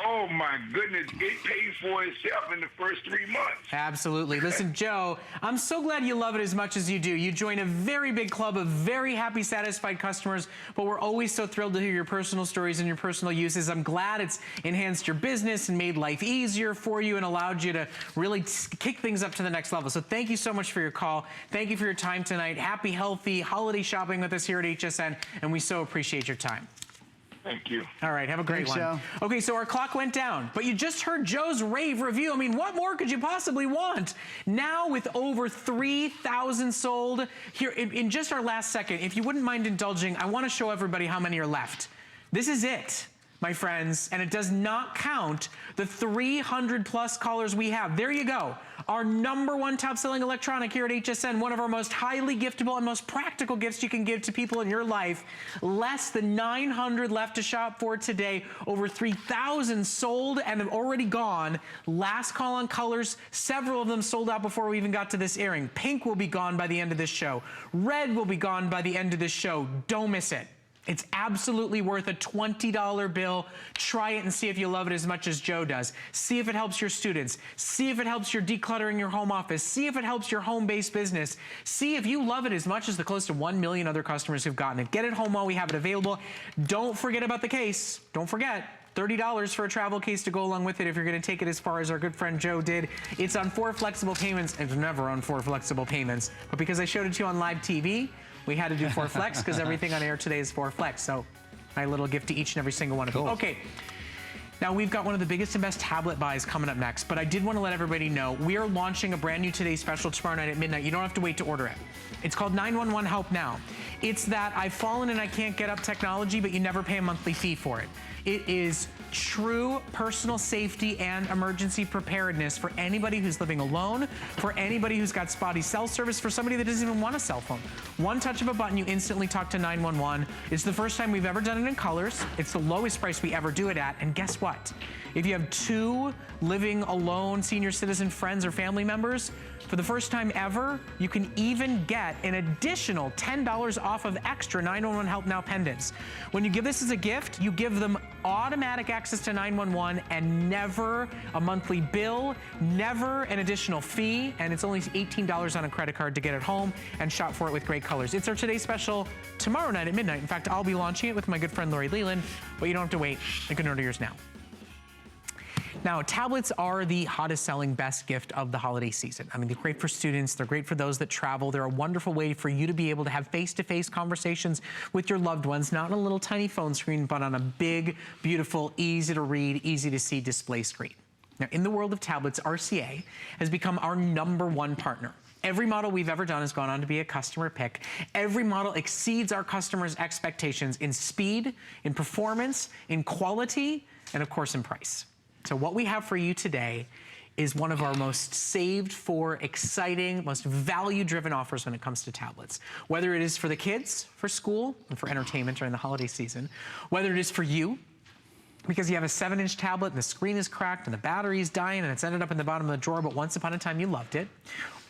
S11: Oh my goodness, it paid for itself in the first 3 months.
S7: Absolutely. Listen, Joe, I'm so glad you love it as much as you do. You join a very big club of very happy, satisfied customers, but we're always so thrilled to hear your personal stories and your personal uses. I'm glad it's enhanced your business and made life easier for you and allowed you to really kick things up to the next level. So thank you so much for your call. Thank you for your time tonight. Happy, healthy holiday shopping with us here at HSN, and we so appreciate your time.
S11: Thank you.
S7: All right, have a great one.
S10: Joe.
S7: Okay, so our clock went down, but you just heard Joe's rave review. I mean, what more could you possibly want? Now with over 3,000 sold, here in just our last second, if you wouldn't mind indulging, I want to show everybody how many are left. This is it, my friends, and it does not count the 300 plus callers we have. There you go. Our #1 top selling electronic here at HSN, one of our most highly giftable and most practical gifts you can give to people in your life. Less than 900 left to shop for today. Over 3,000 sold and have already gone. Last call on colors. Several of them sold out before we even got to this airing. Pink will be gone by the end of this show. Red will be gone by the end of this show. Don't miss it. It's absolutely worth a $20 bill. Try it and see if you love it as much as Joe does. See if it helps your students. See if it helps your decluttering your home office. See if it helps your home-based business. See if you love it as much as the close to 1 million other customers who've gotten it. Get it home while we have it available. Don't forget about the case. Don't forget. $30 for a travel case to go along with it if you're going to take it as far as our good friend Joe did. It's on 4 flexible payments. It's never on 4 flexible payments. But because I showed it to you on live TV, we had to do 4 flex because everything on air today is 4 flex. So my little gift to each and every single one of you. Okay. Now we've got one of the biggest and best tablet buys coming up next, but I did want to let everybody know we are launching a brand new Today Special tomorrow night at midnight. You don't have to wait to order it. It's called 911 Help Now. It's that I've fallen and I can't get up technology, but you never pay a monthly fee for it. It is true personal safety and emergency preparedness for anybody who's living alone, for anybody who's got spotty cell service, for somebody that doesn't even want a cell phone. One touch of a button, you instantly talk to 911. It's the first time we've ever done it in colors. It's the lowest price we ever do it at. And guess what? If you have 2 living alone senior citizen friends or family members, for the first time ever, you can even get an additional $10 off of extra 911 Help Now pendants. When you give this as a gift, you give them automatic access to 911 and never a monthly bill, never an additional fee, and it's only $18 on a credit card to get it home and shop for it with great colors. It's our Today Special tomorrow night at midnight. In fact, I'll be launching it with my good friend Lori Leland, but you don't have to wait. You can order yours now. Now, tablets are the hottest selling best gift of the holiday season. I mean, they're great for students. They're great for those that travel. They're a wonderful way for you to be able to have face-to-face conversations with your loved ones, not on a little tiny phone screen, but on a big, beautiful, easy to read, easy to see display screen. Now, in the world of tablets, RCA has become our #1 partner. Every model we've ever done has gone on to be a customer pick. Every model exceeds our customers' expectations in speed, in performance, in quality, and of course in price. So what we have for you today is one of our most saved for, exciting, most value-driven offers when it comes to tablets. Whether it is for the kids, for school, and for entertainment during the holiday season, whether it is for you, because you have a 7-inch tablet and the screen is cracked and the battery's dying and it's ended up in the bottom of the drawer, but once upon a time you loved it,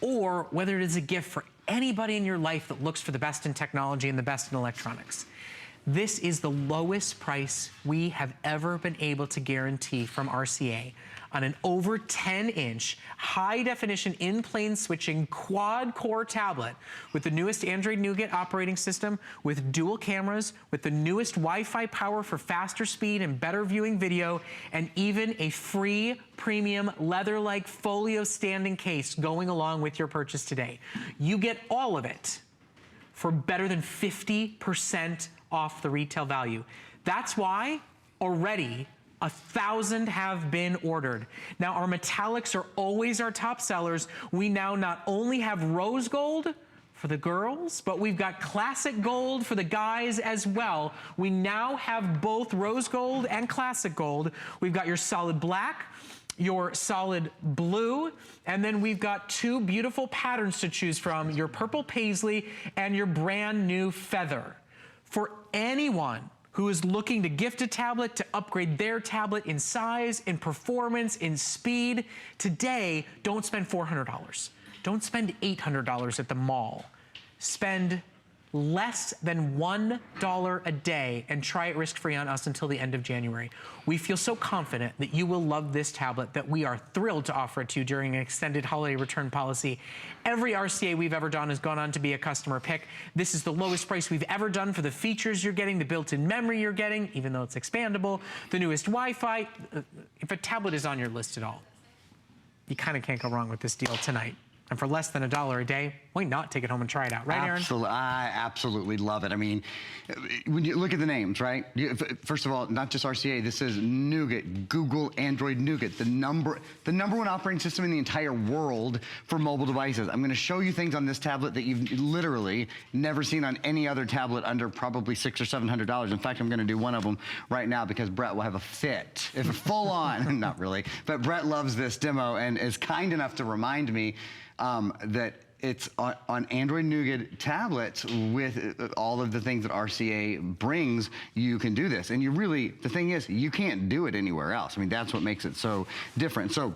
S7: or whether it is a gift for anybody in your life that looks for the best in technology and the best in electronics. This is the lowest price we have ever been able to guarantee from RCA on an over 10-inch, high-definition, in-plane switching, quad-core tablet with the newest Android Nougat operating system, with dual cameras, with the newest Wi-Fi power for faster speed and better viewing video, and even a free premium leather-like folio standing case going along with your purchase today. You get all of it for better than 50% off the retail value. That's why already 1,000 have been ordered. Now, our metallics are always our top sellers. We now not only have rose gold for the girls, but we've got classic gold for the guys as well. We now have both rose gold and classic gold. We've got your solid black, your solid blue, and then we've got 2 beautiful patterns to choose from, your purple paisley and your brand new feather. For anyone who is looking to gift a tablet, to upgrade their tablet in size, in performance, in speed, today, don't spend $400. Don't spend $800 at the mall. Spend less than $1 a day and try it risk-free on us until the end of January. We feel so confident that you will love this tablet that we are thrilled to offer it to you during an extended holiday return policy. Every RCA we've ever done has gone on to be a customer pick. This is the lowest price we've ever done for the features you're getting, the built-in memory you're getting, even though it's expandable, the newest Wi-Fi. If a tablet is on your list at all, you kind of can't go wrong with this deal tonight. And for less than $1 a day, why not take it home and try it out, right, Aaron?
S10: Absolutely, I absolutely love it. I mean, when you look at the names, right? First of all, not just RCA, this is Nougat, Google Android Nougat, the number 1 operating system in the entire world for mobile devices. I'm gonna show you things on this tablet that you've literally never seen on any other tablet under probably $600 or $700. In fact, I'm gonna do one of them right now because Brett will have a fit, if full on, not really, but Brett loves this demo and is kind enough to remind me that it's on Android Nougat tablets with all of the things that RCA brings, you can do this. And you really, the thing is, you can't do it anywhere else. I mean, that's what makes it so different. So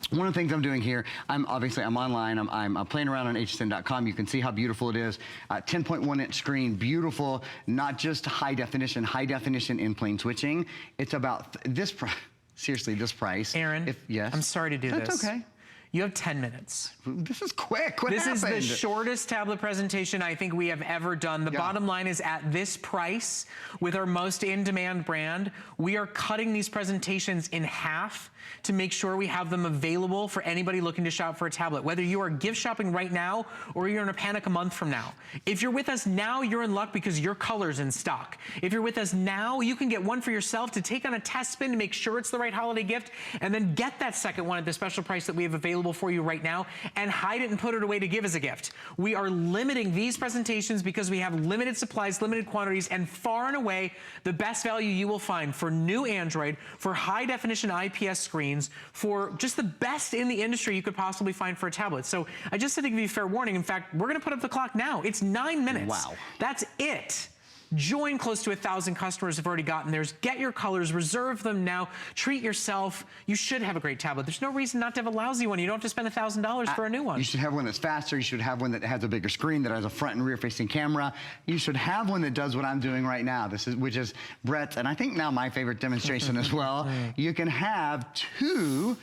S10: one of the things I'm doing here, I'm online, I'm playing around on hsn.com. You can see how beautiful it is. 10.1-inch screen, beautiful, not just high definition in-plane switching. It's about this price. Seriously, this price.
S7: Aaron,
S10: yes.
S7: I'm sorry to do this.
S10: That's okay.
S7: You have 10 minutes.
S10: This is quick. What happened?
S7: This is the shortest tablet presentation I think we have ever done. The bottom line is, at this price, with our most in-demand brand, we are cutting these presentations in half to make sure we have them available for anybody looking to shop for a tablet, whether you are gift shopping right now or you're in a panic a month from now. If you're with us now, you're in luck because your color's in stock. If you're with us now, you can get one for yourself to take on a test spin to make sure it's the right holiday gift, and then get that second one at the special price that we have available available for you right now and hide it and put it away to give as a gift. We are limiting these presentations because we have limited supplies, limited quantities, and far and away the best value you will find for new Android, for high definition IPS screens, for just the best in the industry you could possibly find for a tablet. So I just said to give you fair warning. In fact, we're gonna put up the clock now. It's 9 minutes.
S10: Wow.
S7: That's it. Join close to 1,000 customers have already gotten theirs. Get your colors, reserve them now. Treat yourself. You should have a great tablet. There's no reason not to have a lousy one. You don't have to spend $1,000 for a new one.
S10: You should have one that's faster. You should have one that has a bigger screen, that has a front and rear facing camera. You should have one that does what I'm doing right now. Which is Brett's, and I think now my favorite demonstration as well. You can have two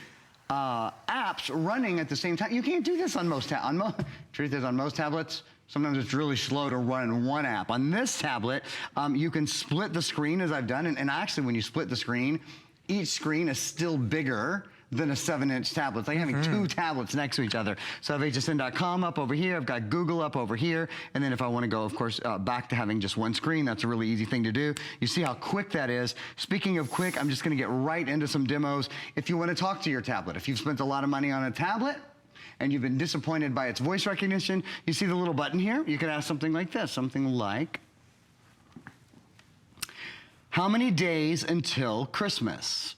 S10: apps running at the same time. You can't do this on most truth is, on most tablets, sometimes it's really slow to run one app. On this tablet, you can split the screen as I've done, and actually when you split the screen, each screen is still bigger than a 7-inch tablet. It's like having two tablets next to each other. So I have hsn.com up over here, I've got Google up over here, and then if I want to go, of course, back to having just one screen, that's a really easy thing to do. You see how quick that is. Speaking of quick, I'm just going to get right into some demos. If you want to talk to your tablet, if you've spent a lot of money on a tablet, and you've been disappointed by its voice recognition, you see the little button here? You can ask something like this, something like, how many days until Christmas?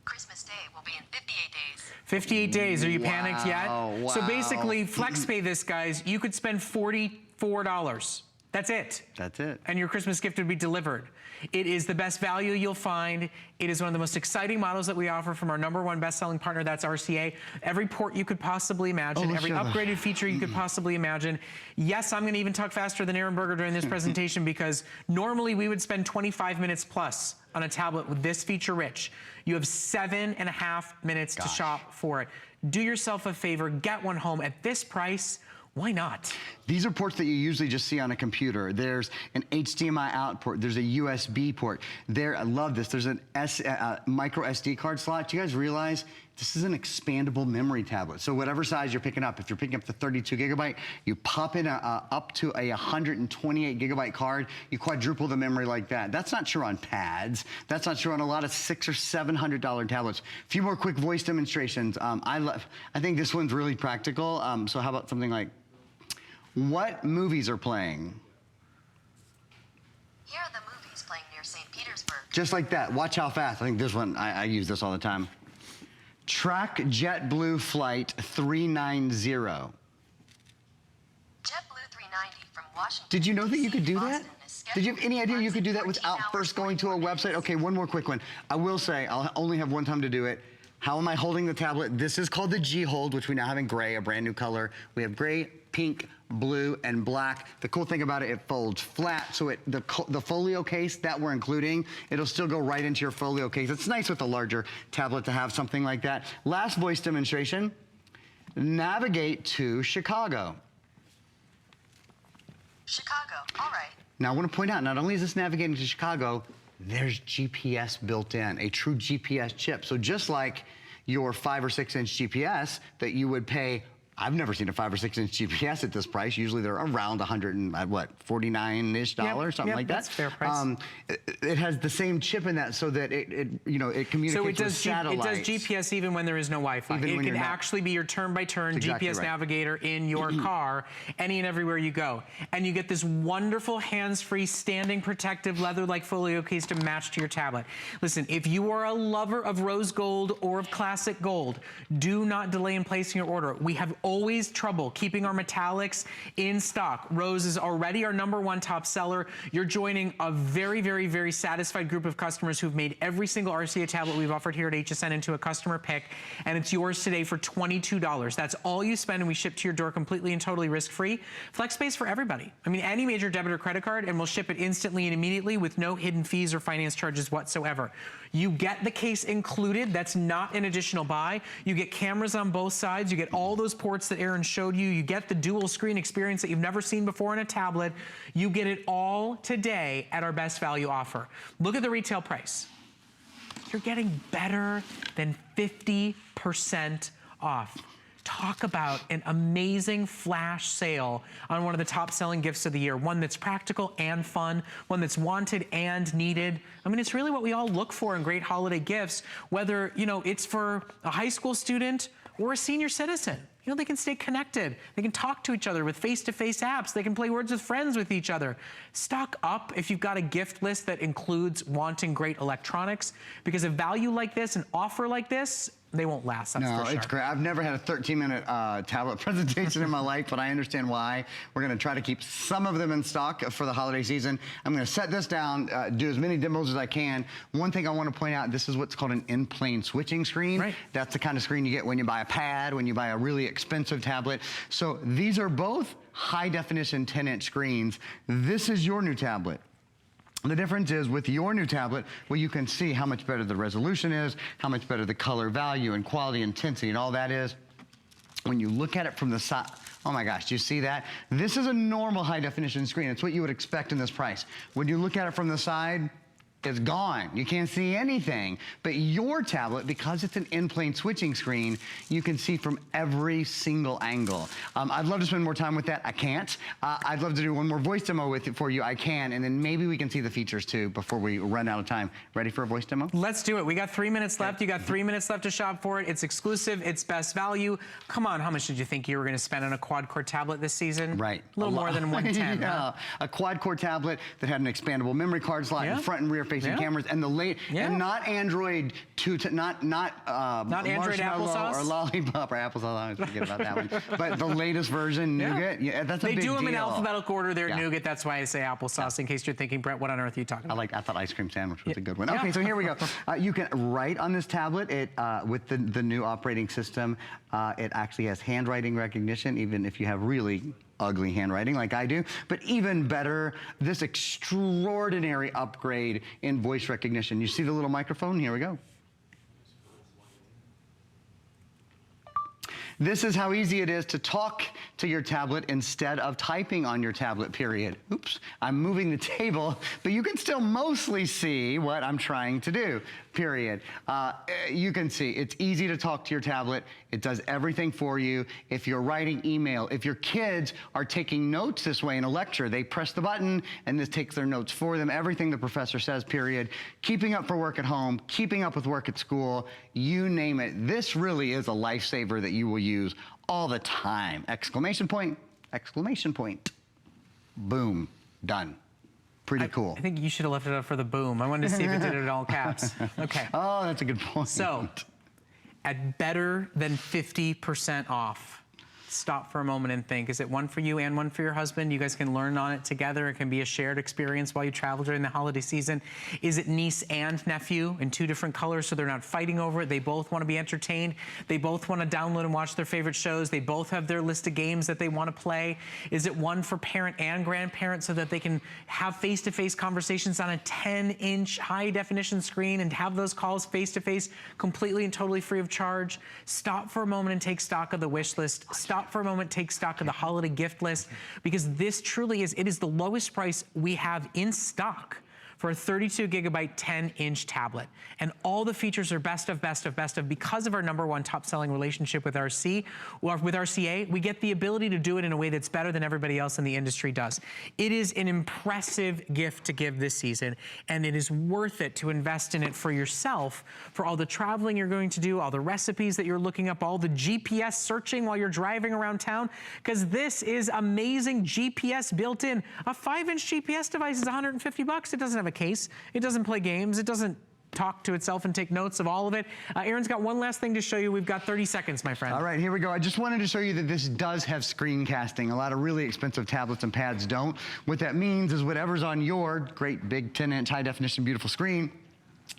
S12: Christmas Day will be in 58 days.
S7: 58 days, are you panicked yet?
S10: Wow.
S7: So basically, FlexPay this, guys, you could spend $44. That's it.
S10: That's it.
S7: And your Christmas gift would be delivered. It is the best value you'll find. It is one of the most exciting models that we offer from our #1 best-selling partner, that's RCA. Every port you could possibly imagine, every upgraded feature you could possibly imagine. Yes, I'm gonna even talk faster than Aaron Berger during this presentation because normally we would spend 25 minutes plus on a tablet with this feature rich. You have 7.5 minutes to shop for it. Do yourself a favor, get one home at this price. Why not?
S10: These are ports that you usually just see on a computer. There's an HDMI out port. There's a USB port. I love this. There's a micro SD card slot. Do you guys realize this is an expandable memory tablet? So whatever size you're picking up, if you're picking up the 32 gigabyte, you pop in up to a 128 gigabyte card, you quadruple the memory like that. That's not true on pads. That's not true on a lot of $600 or $700 tablets. A few more quick voice demonstrations. I think this one's really practical. So how about something like, what movies are playing?
S12: Here are the movies playing near St. Petersburg.
S10: Just like that. Watch how fast. I think this one, I use this all the time. Track JetBlue Flight 390.
S12: JetBlue 390 from Washington.
S10: Did you know that you could do that?
S12: Boston
S10: Did you have any idea you could do that without first going to a website? Okay, one more quick one. I will say, I'll only have one time to do it. How am I holding the tablet? This is called the G Hold, which we now have in gray, a brand new color. We have gray, pink, blue, and black. The cool thing about it, it folds flat, so the folio case that we're including, it'll still go right into your folio case. It's nice with a larger tablet to have something like that. Last voice demonstration, navigate to Chicago.
S12: Chicago, all right.
S10: Now I want to point out, not only is this navigating to Chicago, there's GPS built in, a true GPS chip. So just like your 5 or 6 inch GPS that you would pay, I've never seen a 5 or 6 inch GPS at this price. Usually they're around $49-ish, something like that.
S7: That's fair price.
S10: It has the same chip in that, so that it communicates with satellites.
S7: It does GPS even when there is no Wi-Fi. It can actually be your turn-by-turn GPS navigator in your car, any and everywhere you go. And you get this wonderful hands-free, standing, protective, leather-like folio case to match to your tablet. Listen, if you are a lover of rose gold or of classic gold, do not delay in placing your order. We have always trouble keeping our metallics in stock. Rose is already our #1 top seller. You're joining a very, very, very satisfied group of customers who've made every single RCA tablet we've offered here at HSN into a customer pick, and it's yours today for $22. That's all you spend, and we ship to your door completely and totally risk-free. FlexPay's for everybody. I mean, any major debit or credit card, and we'll ship it instantly and immediately with no hidden fees or finance charges whatsoever. You get the case included. That's not an additional buy. You get cameras on both sides. You get all those ports that Aaron showed you. You get the dual screen experience that you've never seen before in a tablet. You get it all today at our best value offer. Look at the retail price. You're getting better than 50% off. Talk about an amazing flash sale on one of the top selling gifts of the year. One that's practical and fun, one that's wanted and needed. I mean, it's really what we all look for in great holiday gifts, whether, you know, it's for a high school student or a senior citizen. You know, they can stay connected. They can talk to each other with face-to-face apps. They can play Words with Friends with each other. Stock up if you've got a gift list that includes wanting great electronics, because a value like this, an offer like this, they won't last, that's for sure.
S10: It's great. I've never had a 13-minute tablet presentation in my life, but I understand why. We're going to try to keep some of them in stock for the holiday season. I'm going to set this down, do as many demos as I can. One thing I want to point out, this is what's called an in-plane switching screen. Right. That's the kind of screen you get when you buy a pad, when you buy a really expensive tablet. So these are both high-definition 10-inch screens. This is your new tablet. The difference is with your new tablet, well, you can see how much better the resolution is, how much better the color value and quality, intensity, and all that is. When you look at it from the side, oh my gosh, do you see that? This is a normal high definition screen. It's what you would expect in this price. When you look at it from the side, it's gone. You can't see anything. But your tablet, because it's an in-plane switching screen, you can see from every single angle. I'd love to spend more time with that. I can't. I'd love to do one more voice demo with it for you. I can. And then maybe we can see the features too before we run out of time. Ready for a voice demo?
S7: Let's do it. We got 3 minutes left. You got 3 minutes left to shop for it. It's exclusive. It's best value. Come on, how much did you think you were going to spend on a quad-core tablet this season?
S10: Right.
S7: A little more than 110.
S10: Yeah.
S7: Huh?
S10: A quad-core tablet that had an expandable memory card slot and front and rear facing cameras, and the late and not Android not
S7: Android applesauce
S10: or Lollipop or applesauce. I always forget about that one. But the latest version, Nougat. Yeah, that's a big deal.
S7: They do them in alphabetical order. They're Nougat. That's why I say applesauce. In case you're thinking, Brett, what on earth are you talking about?
S10: I thought ice cream sandwich was a good one. Okay, so here we go. You can write on this tablet. It with the new operating system. It actually has handwriting recognition, even if you have really ugly handwriting like I do, but even better, this extraordinary upgrade in voice recognition. You see the little microphone? Here we go. This is how easy it is to talk to your tablet instead of typing on your tablet, period. Oops, I'm moving the table, but you can still mostly see what I'm trying to do, period. You can see it's easy to talk to your tablet. It does everything for you. If you're writing email, if your kids are taking notes this way in a lecture, they press the button and this takes their notes for them. Everything the professor says, period. Keeping up for work at home, keeping up with work at school, you name it. This really is a lifesaver that you will use all the time. Exclamation point, exclamation point. Boom, done. Pretty cool.
S7: I think you should have left it up for the boom. I wanted to see if it did it in all caps. Okay.
S10: Oh, that's a good point.
S7: So, at better than 50% off, stop for a moment and think, is it one for you and one for your husband? You guys can learn on it together. It can be a shared experience while you travel during the holiday season. Is it niece and nephew in 2 different colors so they're not fighting over it? They both want to be entertained. They both want to download and watch their favorite shows. They both have their list of games that they want to play. Is it one for parent and grandparent so that they can have face-to-face conversations on a 10-inch high-definition screen and have those calls face-to-face completely and totally free of charge? Stop for a moment and take stock of the wish list. Stop for a moment, take stock of the holiday gift list, because this truly is, it is the lowest price we have in stock for a 32 gigabyte 10-inch tablet. And all the features are best of, best of, best of. Because of our #1 top selling relationship with RCA, we get the ability to do it in a way that's better than everybody else in the industry does. It is an impressive gift to give this season, and it is worth it to invest in it for yourself, for all the traveling you're going to do, all the recipes that you're looking up, all the GPS searching while you're driving around town, because this is amazing GPS built in. A 5-inch GPS device is $150. It doesn't have a case. It doesn't play games. It doesn't talk to itself and take notes of all of it. Aaron's got one last thing to show you. We've got 30 seconds, my friend.
S10: All right, here we go. I just wanted to show you that this does have screencasting. A lot of really expensive tablets and pads don't. What that means is whatever's on your great big 10-inch high definition beautiful screen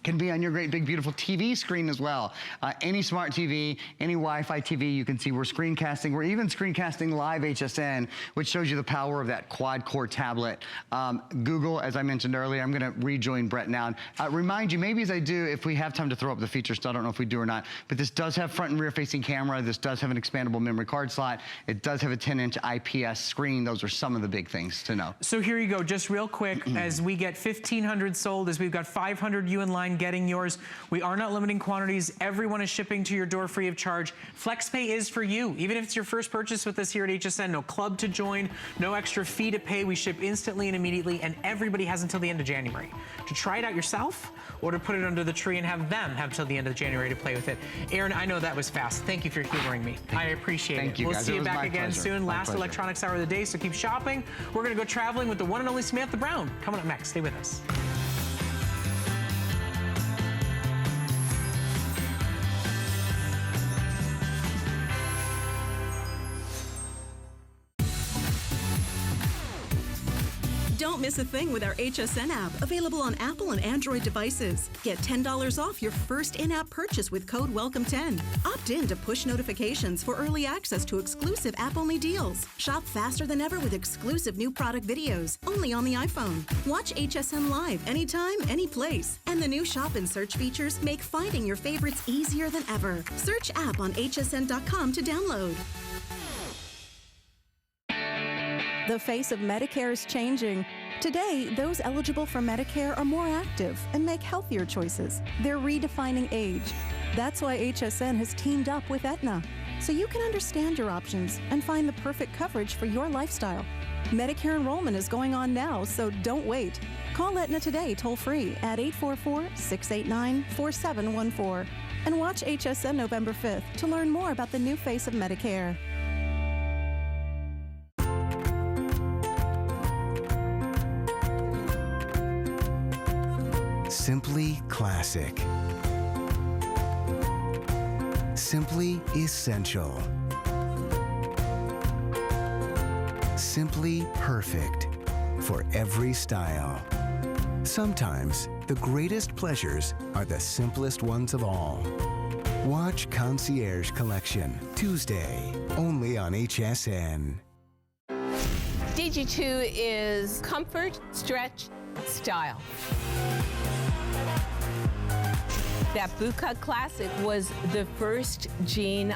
S10: can be on your great big beautiful TV screen as well. Any smart TV, any Wi-Fi TV, you can see we're screencasting. We're even screencasting live HSN, which shows you the power of that quad-core tablet. Google, as I mentioned earlier, I'm gonna rejoin Brett now. Remind you, maybe as I do, if we have time to throw up the features, so I don't know if we do or not, but this does have front and rear facing camera. This does have an expandable memory card slot. It does have a 10-inch IPS screen. Those are some of the big things to know.
S7: So here you go, just real quick, as we get 1,500 sold, as we've got 500 you in line online getting yours. We are not limiting quantities. Everyone is shipping to your door free of charge. FlexPay is for you. Even if it's your first purchase with us here at HSN, no club to join, no extra fee to pay. We ship instantly and immediately, and everybody has until the end of January to try it out yourself or to put it under the tree and have them have till the end of January to play with it. Aaron, I know that was fast. Thank you for humoring me. I appreciate it.
S10: Thank you,
S7: We'll
S10: guys.
S7: see
S10: It
S7: you
S10: was
S7: back
S10: my
S7: again
S10: pleasure.
S7: soon.
S10: My
S7: Last
S10: pleasure.
S7: electronics hour of the day, so keep shopping. We're going to go traveling with the one and only Samantha Brown. Coming up next. Stay with us.
S13: Don't miss a thing with our HSN app, available on Apple and Android devices. Get $10 off your first in-app purchase with code WELCOME10. Opt in to push notifications for early access to exclusive app-only deals. Shop faster than ever with exclusive new product videos, only on the iPhone. Watch HSN Live anytime, any place. And the new shop and search features make finding your favorites easier than ever. Search app on hsn.com to download.
S14: The face of Medicare is changing. Today, those eligible for Medicare are more active and make healthier choices. They're redefining age. That's why HSN has teamed up with Aetna, so you can understand your options and find the perfect coverage for your lifestyle. Medicare enrollment is going on now, so don't wait. Call Aetna today toll-free at 844-689-4714 and watch HSN November 5th to learn more about the new face of Medicare.
S15: Simply classic. Simply essential. Simply perfect for every style. Sometimes the greatest pleasures are the simplest ones of all. Watch Concierge Collection Tuesday, only on HSN.
S16: DG2 is comfort, stretch, style. That bootcut classic was the first jean